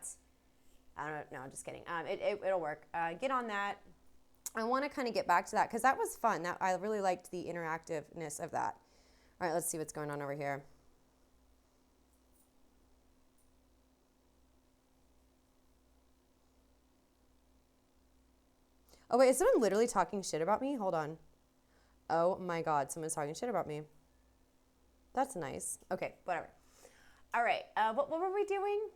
I don't know. I'm just kidding. It'll work. Get on that. I want to kind of get back to that because that was fun. I really liked the interactiveness of that. All right, let's see what's going on over here. Oh, wait, is someone literally talking shit about me? Hold on. Oh, my God. Someone's talking shit about me. That's nice. Okay, whatever. All right. What were we doing?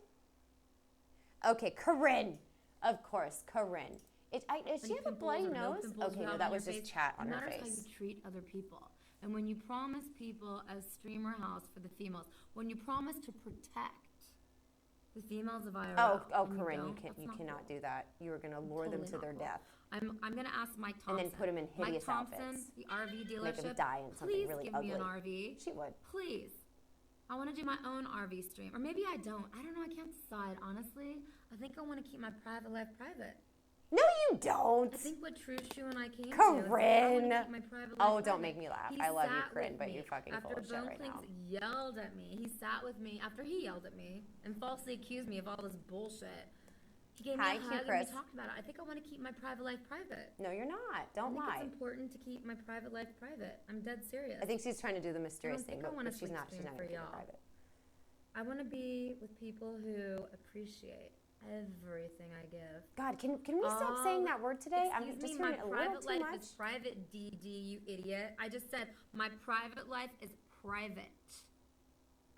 Okay, Corinne. Of course, Corinne. Does she have a bloody nose? Okay, no, that was just chat on her face. It matters how you treat other people. And when you promise people a streamer house for the females, when you promise to protect the females of IRL. Oh, Corinne, you cannot do that. You are going to lure them to their death. I'm going to ask Mike Thompson. And then put them in hideous Mike Thompson, outfits. the RV dealership. Make them die in something really ugly. Please give me an RV. She would. Please. I want to do my own RV stream. Or maybe I don't. I don't know. I can't decide, honestly. I think I want to keep my private life private. No, you don't. I think what True Shoe and I came Corinne. to is I want to keep my private life don't private. make me laugh. He I love you, sat Corinne, with but me you're fucking full of shit right now. After Bone Clinks yelled at me, he sat with me after he yelled at me and falsely accused me of all this bullshit. He gave me a hug and we talked about it. I think I want to keep my private life private. No, you're not. Don't lie. I think it's important to keep my private life private. I'm dead serious. I think she's trying to do the mysterious thing, but she's not. She's not for going to y'all. private. I want to be with people who appreciate everything I give. God, can we stop saying that word today? I'm just hearing it a little too much. My private life is private, DD, you idiot. I just said my private life is private.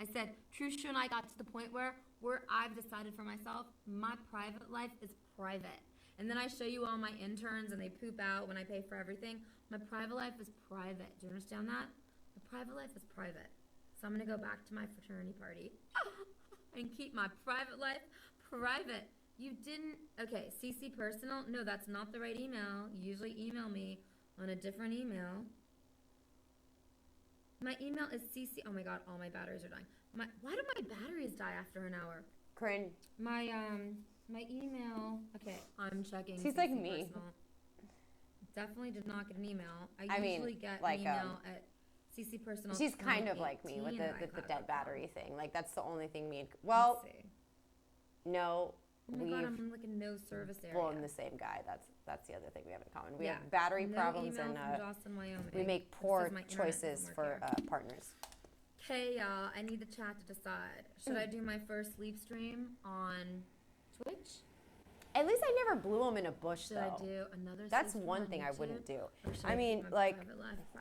I said True Shoe and I got to the point where I've decided for myself my private life is private. And then I show you all my interns and they poop out when I pay for everything. My private life is private. Do you understand that? My private life is private. So I'm going to go back to my fraternity party and keep my private life private. You didn't... Okay, CC personal? No, that's not the right email. You usually email me on a different email. My email is CC... Oh my God, all my batteries are dying. Why do my batteries die after an hour? Corinne. My email... Okay, I'm checking. She's CC like me. Personal. Definitely did not get an email. I mean, usually get like, an email at CC personal. She's kind of like me with the dead battery thing. Like, that's the only thing me and... Well, no, oh my God, I'm in like a no service area. Well, I'm the same guy. That's the other thing we have in common. We have battery problems and we make poor choices for partners. Okay, y'all, I need the chat to decide. Should I do my first sleep stream on Twitch? At least I never blew them in a bush, Should I do another? That's one thing I wouldn't do. I mean, like,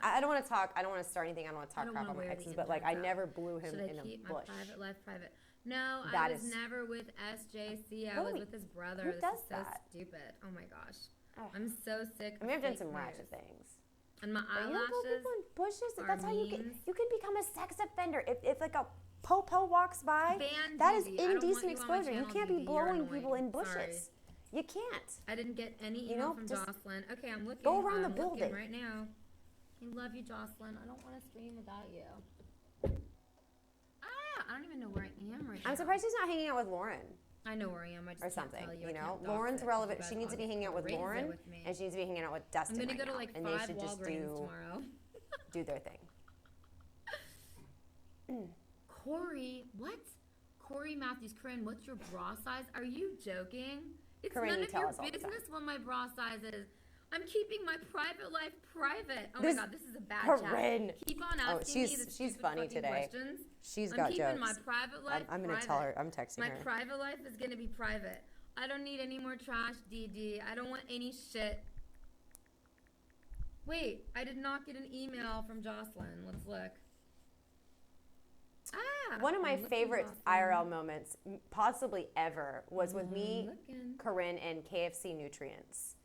I don't want to talk. I don't want to start anything. I don't want to talk crap on my exes, but like, I never blew him in a bush. Should I keep my private life private? No, I was never with SJC. I was with his brother. This is so stupid. Oh my gosh, I'm so sick. I mean, I've done some ratchet things. And my eyelashes. You people in bushes. That's how you can become a sex offender. If like a po walks by, that is indecent exposure. You can't be blowing people in bushes. You can't. I didn't get any email from Jocelyn. Okay, I'm looking. Go around the building right now. I love you, Jocelyn. I don't want to stream without you. I don't even know where I am right now. I'm surprised she's not hanging out with Lauren. I know where I am. I just or something. Can't tell you know, Lauren's relevant. She needs to be hanging out with Lauren, and she needs to be hanging out with Dustin. I'm gonna go to like and 5 they should just tomorrow. do their thing. Corey, what? Corey Matthews, Corinne, what's your bra size? Are you joking? It's Corinne, none of your business what my bra size is. I'm keeping my private life private. Oh my God, this is a bad Corinne. Chat. Keep on asking me the she's funny today. Questions. She's got jokes. I'm keeping my private life I'm gonna tell her. I'm texting her. My private life is gonna be private. I don't need any more trash, DD. I don't want any shit. Wait, I did not get an email from Jocelyn. Let's look. Ah, One of my I'm looking, favorite Jocelyn. IRL moments, possibly ever, was with me, Looking. Corinne, and KFC Nutrients.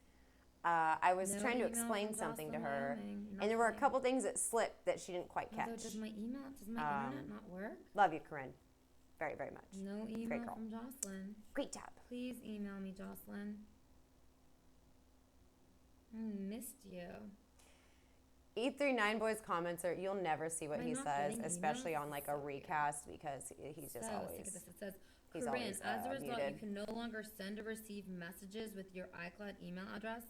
I was No trying to email explain from something to Jocelyn her, Wyoming. and there were a Nothing. couple things that slipped that she didn't quite Although, catch. does my internet not work? Love you, Corinne. Very, very much. No email Great girl. from Jocelyn. Great job. Please email me, Jocelyn. I missed you. 839 Boys comments are, you'll never see what Am I he not says, getting especially emails? on like a recast, because he's just So sick of always. this. It says, he's Corinne, always, as a result, muted. you can no longer send or receive messages with your iCloud email address.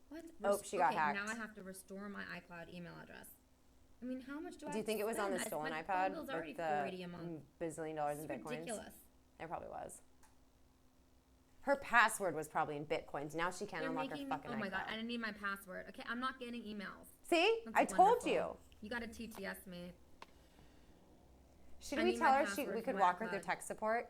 What? Oh, she got hacked. Now I have to restore my iCloud email address. I mean, how much do I Do you have think to it was on the spend? stolen My iPad phone bill's already with the $480 a month. bazillion dollars It's in bitcoins? ridiculous. There probably was. Her password was probably in bitcoins. Now she can't They're unlock her making, fucking oh my god, iCloud. I didn't need my password. Okay, I'm not getting emails. See, That's I told wonderful. you. You gotta TTS me. Should I we need tell my her password we for could my walk her through iCloud. tech support?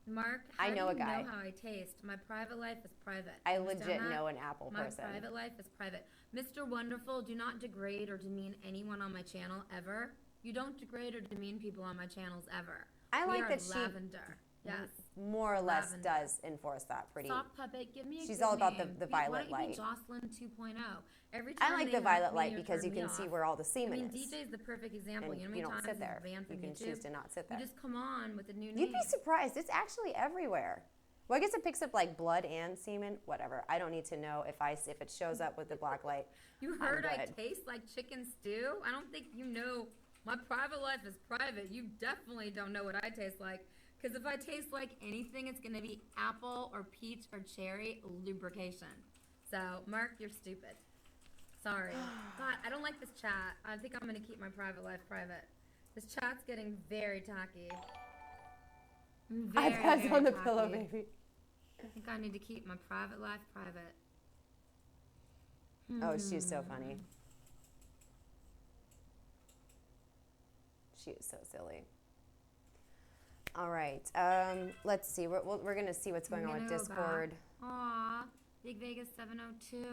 Mark, I how know do a you guy. know how I taste? My private life is private. I Understand legit that? know an Apple My person. private life is private. Mr. Wonderful, do not degrade or demean anyone on my channel ever. You don't degrade or demean people on my channels ever. I We like are that she lavender. Yes. more or less Lavender. does enforce that pretty. Sock puppet, give me a She's good all about the name. violet Why don't you light. be Jocelyn 2.0? Every time I like they the hack violet me light or because turn you me can see off. where all the I semen mean, is. DJ is the perfect example. And you know how you many don't times sit there. he's banned from You can YouTube? choose to not sit there. You just come on with a new name. You'd be surprised. It's actually everywhere. Well, I guess it picks up like blood and semen. Whatever. I don't need to know if it shows up with the black light. You heard I good. taste like chicken stew? I don't think you know. My private life is private. You definitely don't know what I taste like. Because if I taste like anything, it's going to be apple or peach or cherry lubrication. So, Mark, you're stupid. Sorry. God, I don't like this chat. I think I'm going to keep my private life private. This chat's getting very tacky. Very, iPad's very on the tacky. pillow, baby. I think I need to keep my private life private. Oh, she's so funny. She is so silly. All right. Let's see. We're going to see what's going on with Discord. Aw, Big Vegas 702.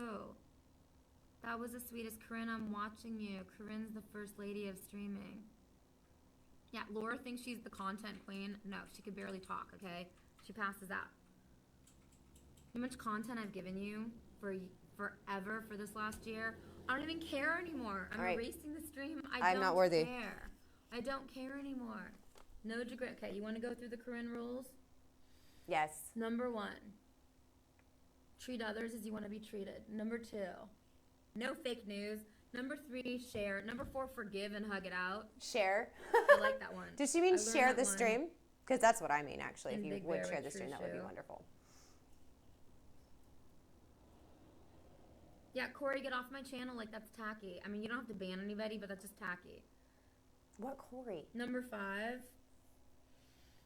That was the sweetest. Corinne, I'm watching you. Corinne's the first lady of streaming. Yeah, Laura thinks she's the content queen. No, she could barely talk, okay? She passes out. How much content I've given you for forever for this last year. I don't even care anymore. I'm erasing the stream. I'm not worthy. Care. I don't care anymore. No degree. Okay, you want to go through the Corinne rules? Yes. Number 1, treat others as you want to be treated. Number 2, no fake news. Number 3, share. Number 4, forgive and hug it out. Share. I like that one. Does she mean I learned share that the one stream? Because that's what I mean, actually. in If you Big would Bear share with the stream, that would be True. wonderful. Yeah, Corey, get off my channel. Like, that's tacky. I mean, you don't have to ban anybody, but that's just tacky. What Corey? Number 5,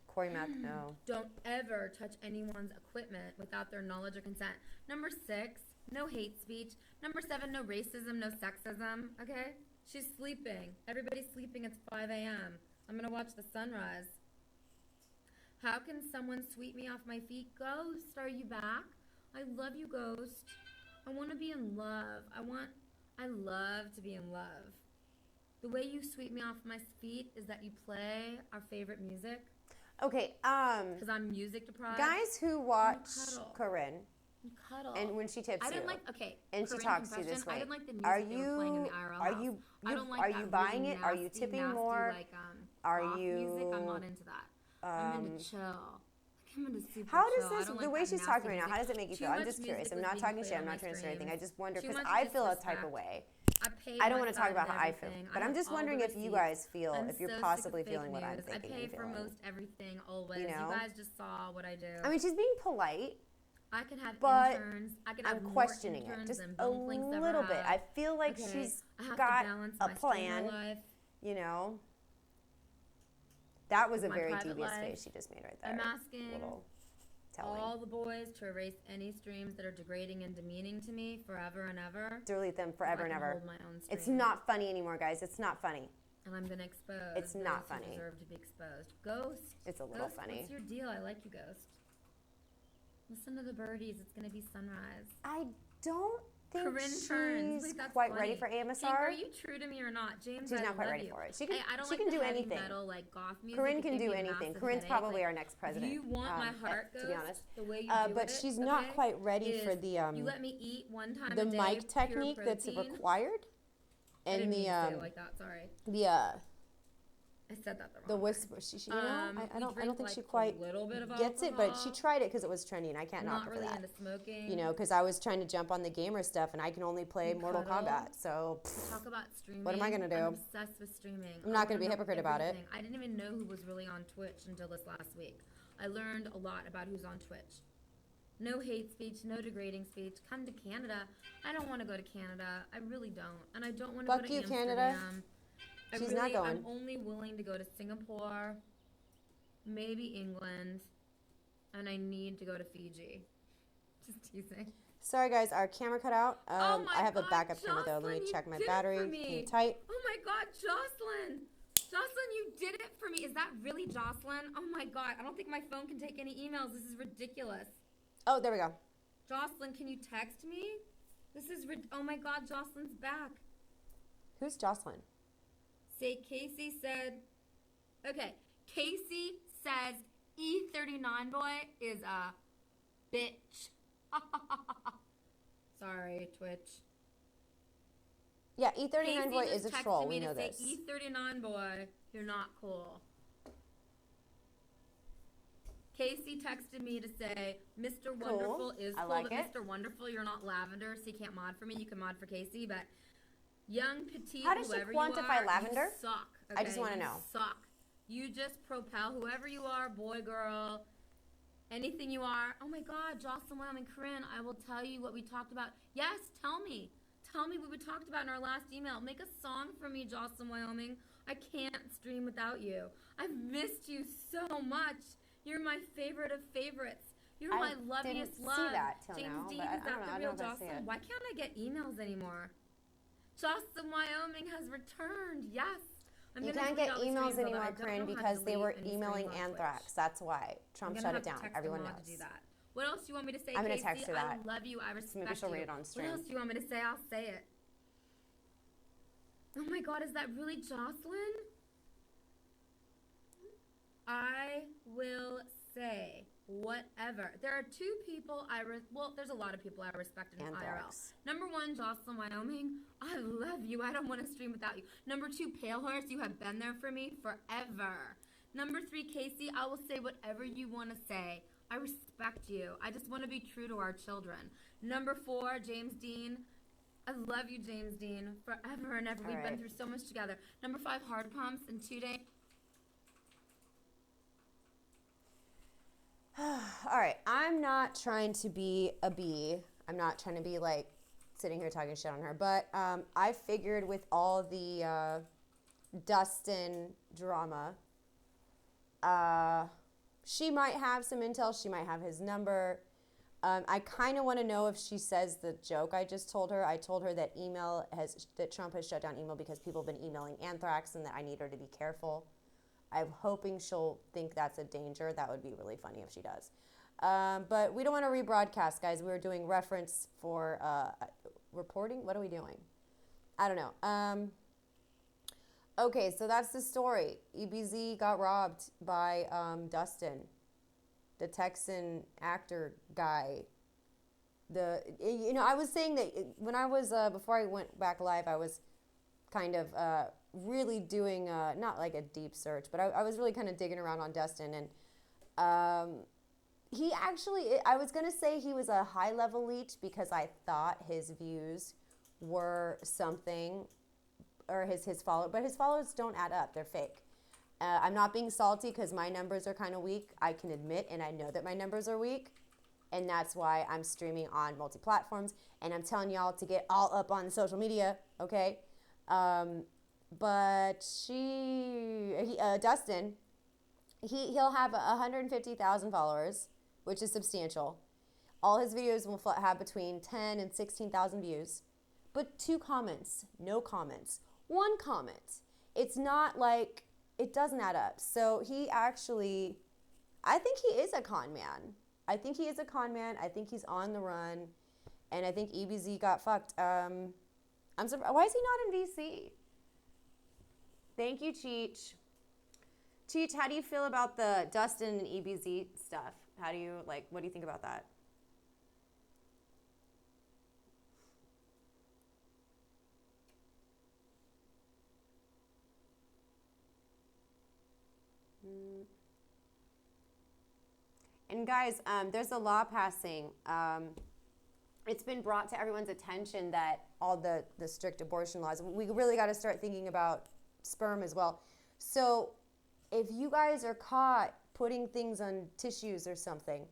Corey Math, no. don't ever touch anyone's equipment without their knowledge or consent. Number 6, no hate speech. Number 7, no racism, no sexism. Okay? She's sleeping. Everybody's sleeping. It's 5 a.m. I'm going to watch the sunrise. How can someone sweep me off my feet? Ghost, are you back? I love you, Ghost. I want to be in love. I love to be in love. The way you sweep me off my feet is that you play our favorite music. Okay, Because I'm music deprived. guys who watch cuddle. Corinne, You cuddle. and when she tips I didn't you, like, okay. and she Corinne talks to you confession, this way, I didn't like the music are they were playing in the you IRL are house. you I don't like are that you buying really it? Are you nasty, tipping nasty, more? Like, Are goth music? I'm you, not into that. I'm into chill. I'm into super How chill. does I this, don't the like way that she's nasty talking right now, music. how does it make you Too feel? I'm much just curious. music I'm was not being talking played shit. I'm on my not trying to say anything. I streams. just wonder, Too because much I feel a type of disrespect. way. I I don't want to talk about how I feel, everything. but I I'm have just all the wondering if you receipts. guys feel, I'm if you're so sick possibly of fake feeling what I'm news. thinking. I pay and for feeling. most everything always. You know? You guys just saw what I do. I mean, she's being polite, I could have but interns. I could have I'm more questioning it interns just than a Bone Flinks ever little bit. had. I feel like Okay, she's I have got to balance a my plan, streamer life, you know? That was a my very private devious life. face she just made right there. I'm asking Little telling. all the boys to erase any streams that are degrading and demeaning to me forever and ever. Delete them so forever I and can ever. hold my own It's stream. not funny anymore, guys. It's not funny. And I'm gonna expose. It's those not who funny. Deserve to be exposed. Ghost. It's a little Ghost, funny. What's your deal? I like you, Ghost. Listen to the birdies. It's gonna be sunrise. I don't think Corinne she's turns. Like, that's quite funny. ready for James, AMSR. are you true to me or not? James, She's I not quite love ready you. for it. She can, I don't she like can the do heavy anything. metal, like goth music. Corinne It can gives do me a anything. massive Corinne's headache. probably Like, our next president. if you want my heart to goes be honest. the way you do But it, she's not okay, quite ready is for the you let me eat one time the a day, mic pure technique that's protein. required, I and didn't mean the to say it like that. Sorry, I said that the wrong the way. whisper. She you know, I we don't drink, think like, she quite a little bit of gets it, but she alcohol. tried it because it was trendy, and I can't knock Not her really for that. into smoking. You know, because I was trying to jump on the gamer stuff, and I can only play And Mortal cuddle. Kombat. So Talk about streaming. What am I gonna do? I'm obsessed with streaming. I'm not gonna I be a wanna know hypocrite about it. everything. I didn't even know who was really on Twitch until this last week. I learned a lot about who's on Twitch. No hate speech, no degrading speech. Come to Canada. I don't want to go to Canada. I really don't. And I don't want to go Fuck to you, Amsterdam. Canada. She's not going. I'm only willing to go to Singapore, maybe England, and I need to go to Fiji. Just teasing. Sorry guys, our camera cut out. Oh my I have a God, backup camera though. Let Jocelyn, me you check my did it battery. for Can me. you tight? Oh my God, Jocelyn! Jocelyn, you did it for me. Is that really Jocelyn? Oh my God, I don't think my phone can take any emails. This is ridiculous. Oh, there we go. Jocelyn, can you text me? This is oh my God, Jocelyn's back. Who's Jocelyn? Say Casey said. Okay, Casey says E39 boy is a bitch. Sorry, Twitch. Yeah, E39 Casey boy just is a texted troll. me We to know say, this. E39 boy, you're not cool. Casey texted me to say, Mr. Wonderful is I cool, like but it. Mr. Wonderful, you're not lavender, so you can't mod for me. You can mod for Casey, but young, petite, How does she whoever quantify you are, lavender? you suck. I just okay? wanna You know. Suck. You just propel whoever you are, boy, girl, anything you are. Oh my God, Jocelyn, Wyoming, Corinne, I will tell you what we talked about. Yes, tell me. Tell me what we talked about in our last email. Make a song for me, Jocelyn, Wyoming. I can't stream without you. I've missed you so much. You're my favorite of favorites. You're my loveliest didn't love. see that till James now, Dean, but is that the real Jocelyn? Why can't I get emails anymore? Jocelyn, Wyoming has returned. Yes. You can't get emails anymore, Corinne, because they were emailing Anthrax. That's why. Trump shut it down. Everyone knows. To do that. What else do you want me to say, I'm gonna Casey? text her that. I love you. I respect Maybe she'll you. read it on stream. What else do you want me to say? I'll say it. Oh my God, is that really Jocelyn? I will say whatever. There are two people well, there's a lot of people I respect in IRL. Number one, Jocelyn, Wyoming. I love you. I don't want to stream without you. Number two, Pale Horse. You have been there for me forever. Number three, Casey. I will say whatever you want to say. I respect you. I just want to be true to our children. Number four, James Dean. I love you, James Dean, forever and ever. We've been through so much together. Number five, Hard Pumps in 2 days. All right, I'm not trying to be a bee. I'm not trying to be like sitting here talking shit on her, but I figured with all the Dustin drama, she might have some intel. She might have his number. I kind of want to know if she says the joke I just told her. I told her that that Trump has shut down email because people have been emailing Anthrax and that I need her to be careful. I'm hoping she'll think that's a danger. That would be really funny if she does. But we don't want to rebroadcast, guys. We're doing reference for reporting. What are we doing? I don't know. Okay, so that's the story. EBZ got robbed by Dustin, the Texan actor guy. I was saying that when I was, before I went back live, I was kind of really doing, not like a deep search, but I was really kind of digging around on Dustin. And he actually, I was going to say he was a high-level leech because I thought his views were something, or his followers, but his followers don't add up. They're fake. I'm not being salty because my numbers are kind of weak. I can admit, and I know that my numbers are weak. And that's why I'm streaming on multi-platforms. And I'm telling y'all to get all up on social media, okay? But Dustin, he'll have 150,000 followers, which is substantial. All his videos will have between 10 and 16,000 views. But 2 comments, no comments, 1 comment. It's not like, it doesn't add up. So he actually, I think he is a con man. I think he is a con man. I think he's on the run. And I think EBZ got fucked. I'm surprised. Why is he not in VC? Thank you, Cheech. Cheech, how do you feel about the Dustin and EBZ stuff? How do you, like, what do you think about that? And guys, there's a law passing. It's been brought to everyone's attention that all the strict abortion laws, we really got to start thinking about sperm as well. So if you guys are caught putting things on tissues or something,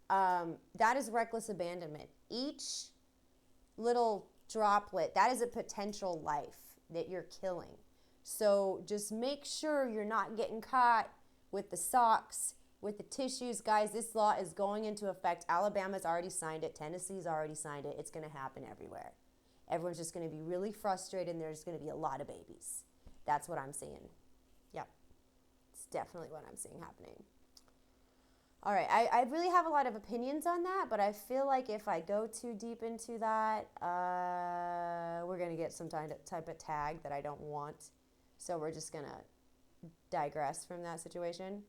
that is reckless abandonment. Each little droplet, that is a potential life that you're killing. So just make sure you're not getting caught with the socks, with the tissues. Guys, this law is going into effect. Alabama's already signed it. Tennessee's already signed it. It's going to happen everywhere. Everyone's just going to be really frustrated, and there's going to be a lot of babies. That's what I'm seeing. Yep. It's definitely what I'm seeing happening. All right. I really have a lot of opinions on that, but I feel like if I go too deep into that, we're going to get some type of tag that I don't want. So we're just going to digress from that situation.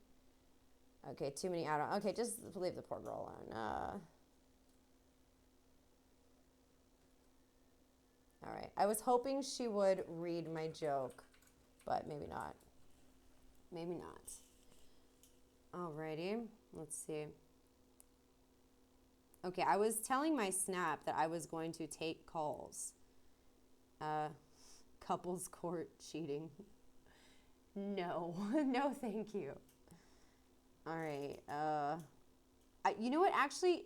Okay, too many add-on. Okay, just leave the poor girl alone. All right. I was hoping she would read my joke, but maybe not. Maybe not. Alrighty. Let's see. Okay, I was telling my Snap that I was going to take calls. Couples court cheating. No. No, thank you. All right. You know what? Actually,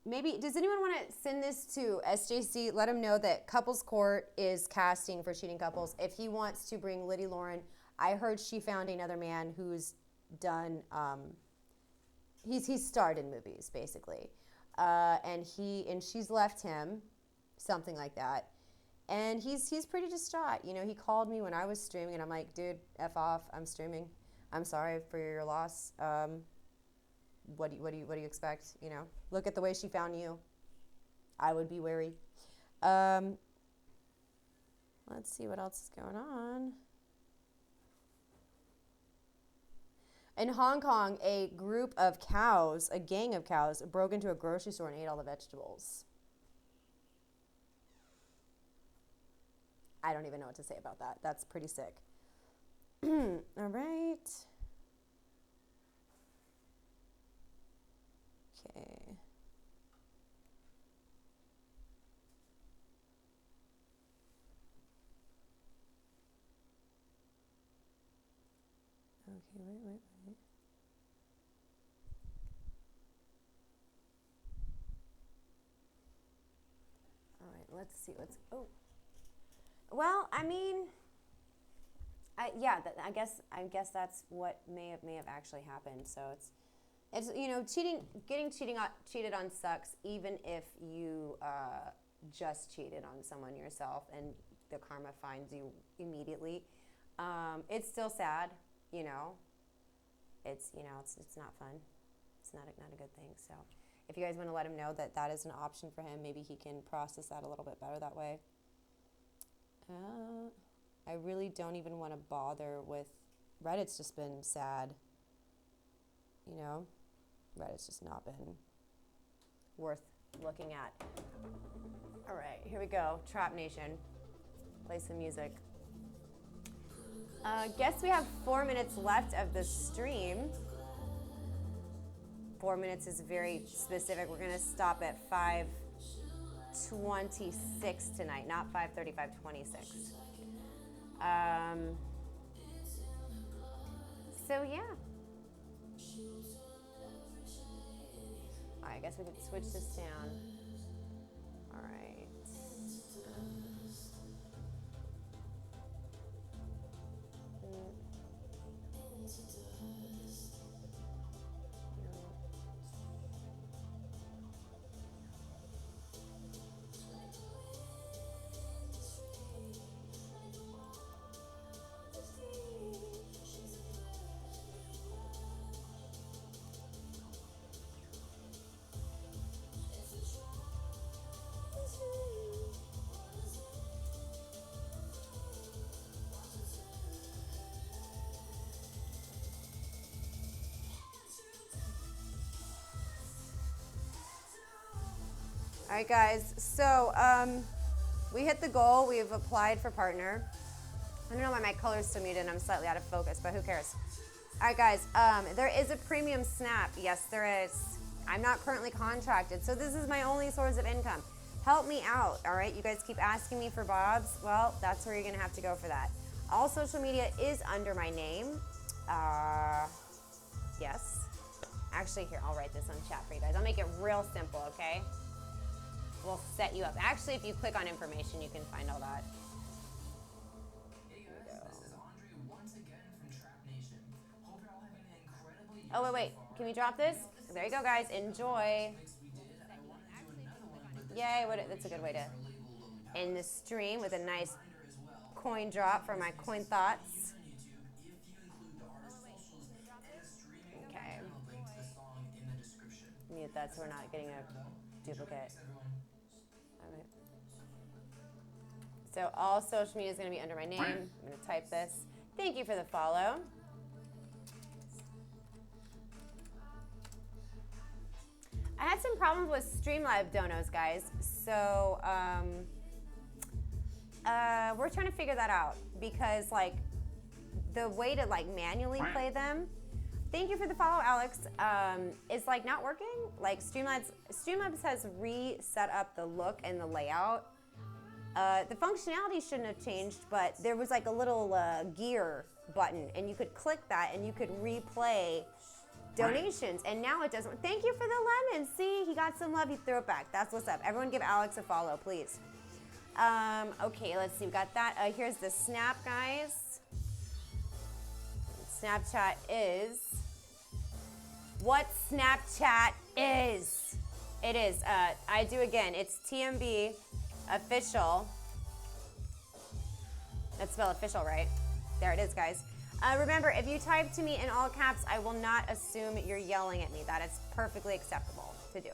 maybe, does anyone want to send this to SJC? Let him know that Couples Court is casting for cheating couples. If he wants to bring Liddy Lauren, I heard she found another man who's done, he's starred in movies, basically. And she's left him, something like that. And he's pretty distraught. You know, he called me when I was streaming, and I'm like, dude, F off, I'm streaming. I'm sorry for your loss. What do you expect? You know, look at the way she found you. I would be wary. Let's see what else is going on. In Hong Kong, a group of cows, a gang of cows, broke into a grocery store and ate all the vegetables. I don't even know what to say about that. That's pretty sick. All right. Okay. Okay, wait. All right, let's see what's, oh. Well, I mean, I guess that's what may have actually happened. So it's you know, cheated on sucks, even if you just cheated on someone yourself and the karma finds you immediately. It's still sad, you know. It's not fun. It's not a good thing. So if you guys want to let him know that is an option for him, maybe he can process that a little bit better that way. I really don't even want to bother with Reddit's. Just been sad, you know. Reddit's just not been worth looking at. All right, here we go. Trap Nation, play some music. Guess we have 4 minutes left of the stream. 4 minutes is very specific. We're gonna stop at 5:26 tonight, not 5:30, 5:26. So yeah. I guess we could switch this down. All right. All right, guys. So we hit the goal. We've applied for partner. I don't know why my color's still muted and I'm slightly out of focus, but who cares? All right, guys. There is a premium snap. Yes, there is. I'm not currently contracted, so this is my only source of income. Help me out, all right? You guys keep asking me for Bob's. Well, that's where you're going to have to go for that. All social media is under my name. Yes. Actually, here, I'll write this on chat for you guys. I'll make it real simple, okay? We'll set you up. Actually, if you click on information, you can find all that. Hey guys, this is Andre once again from Trap Nation. Hope you're all having an incredible year. Oh, wait. Can we drop this? There you go, guys. Enjoy. Yay, that's a good way to end the stream with a nice coin drop for my coin thoughts. Okay. Mute that so we're not getting a duplicate. Okay. So all social media is going to be under my name. I'm going to type this. Thank you for the follow. I had some problems with Streamlive donos, guys. So we're trying to figure that out because like the way to like manually play them. Thank you for the follow, Alex. Is like not working. Like Streamlabs has reset up the look and the layout. The functionality shouldn't have changed, but there was like a little gear button, and you could click that, and you could replay donations, and now it doesn't. Thank you for the lemon. See, he got some love. He threw it back. That's what's up. Everyone, give Alex a follow, please. Okay, let's see. We got that. Here's the snap, guys. Snapchat is what Snapchat is. It is. I do again. It's TMB official. That's spelled official, right? There it is, guys. Remember, if you type to me in all caps, I will not assume you're yelling at me. That is perfectly acceptable to do.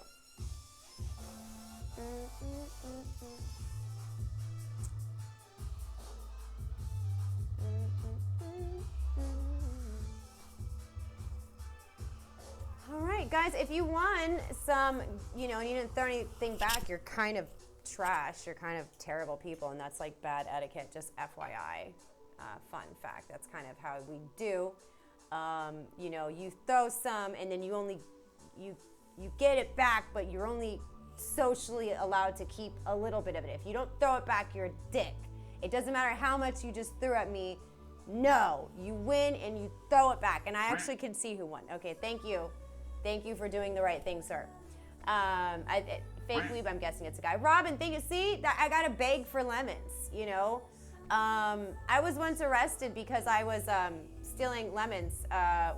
All right, guys, if you won some, and you didn't throw anything back, you're kind of trash. You're kind of terrible people, and that's like bad etiquette, just FYI. Fun fact, that's kind of how we do. You throw some and then you get it back, but you're only socially allowed to keep a little bit of it. If you don't throw it back, you're a dick. It doesn't matter how much you just threw at me. No, you win and you throw it back. And I actually can see who won. Okay, thank you. Thank you for doing the right thing, sir. Fake weeb, I'm guessing it's a guy. Robin, thank you. See, I got a bag for lemons, I was once arrested because I was stealing lemons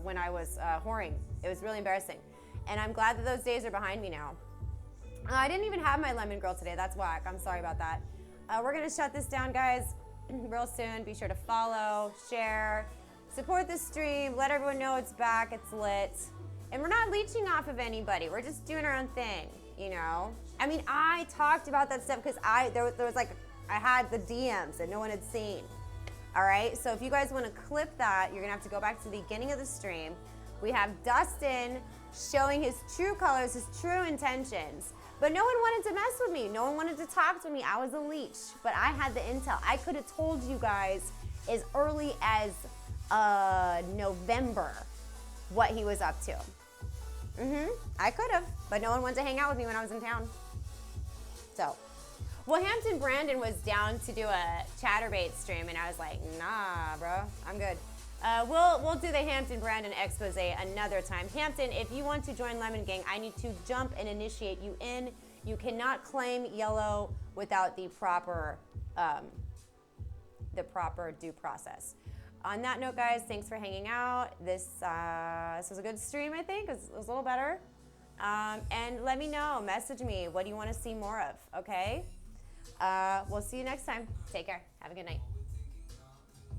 when I was whoring. It was really embarrassing. And I'm glad that those days are behind me now. I didn't even have my lemon girl today. That's whack. I'm sorry about that. We're going to shut this down, guys, real soon. Be sure to follow, share, support the stream. Let everyone know it's back. It's lit. And we're not leeching off of anybody. We're just doing our own thing, I mean, I talked about that stuff because there was like, I had the DMs that no one had seen. All right, so if you guys want to clip that, you're gonna have to go back to the beginning of the stream. We have Dustin showing his true colors, his true intentions. But no one wanted to mess with me. No one wanted to talk to me. I was a leech, but I had the intel. I could have told you guys as early as November what he was up to. I could have, but no one wanted to hang out with me when I was in town. So. Well, Hampton Brandon was down to do a Chatterbait stream, and I was like, nah, bro, I'm good. We'll do the Hampton Brandon expose another time. Hampton, if you want to join Lemon Gang, I need to jump and initiate you in. You cannot claim yellow without the proper due process. On that note, guys, thanks for hanging out. This was a good stream, I think. It was a little better. And let me know. Message me. What do you want to see more of? Okay? We'll see you next time. Take care. Have a good night.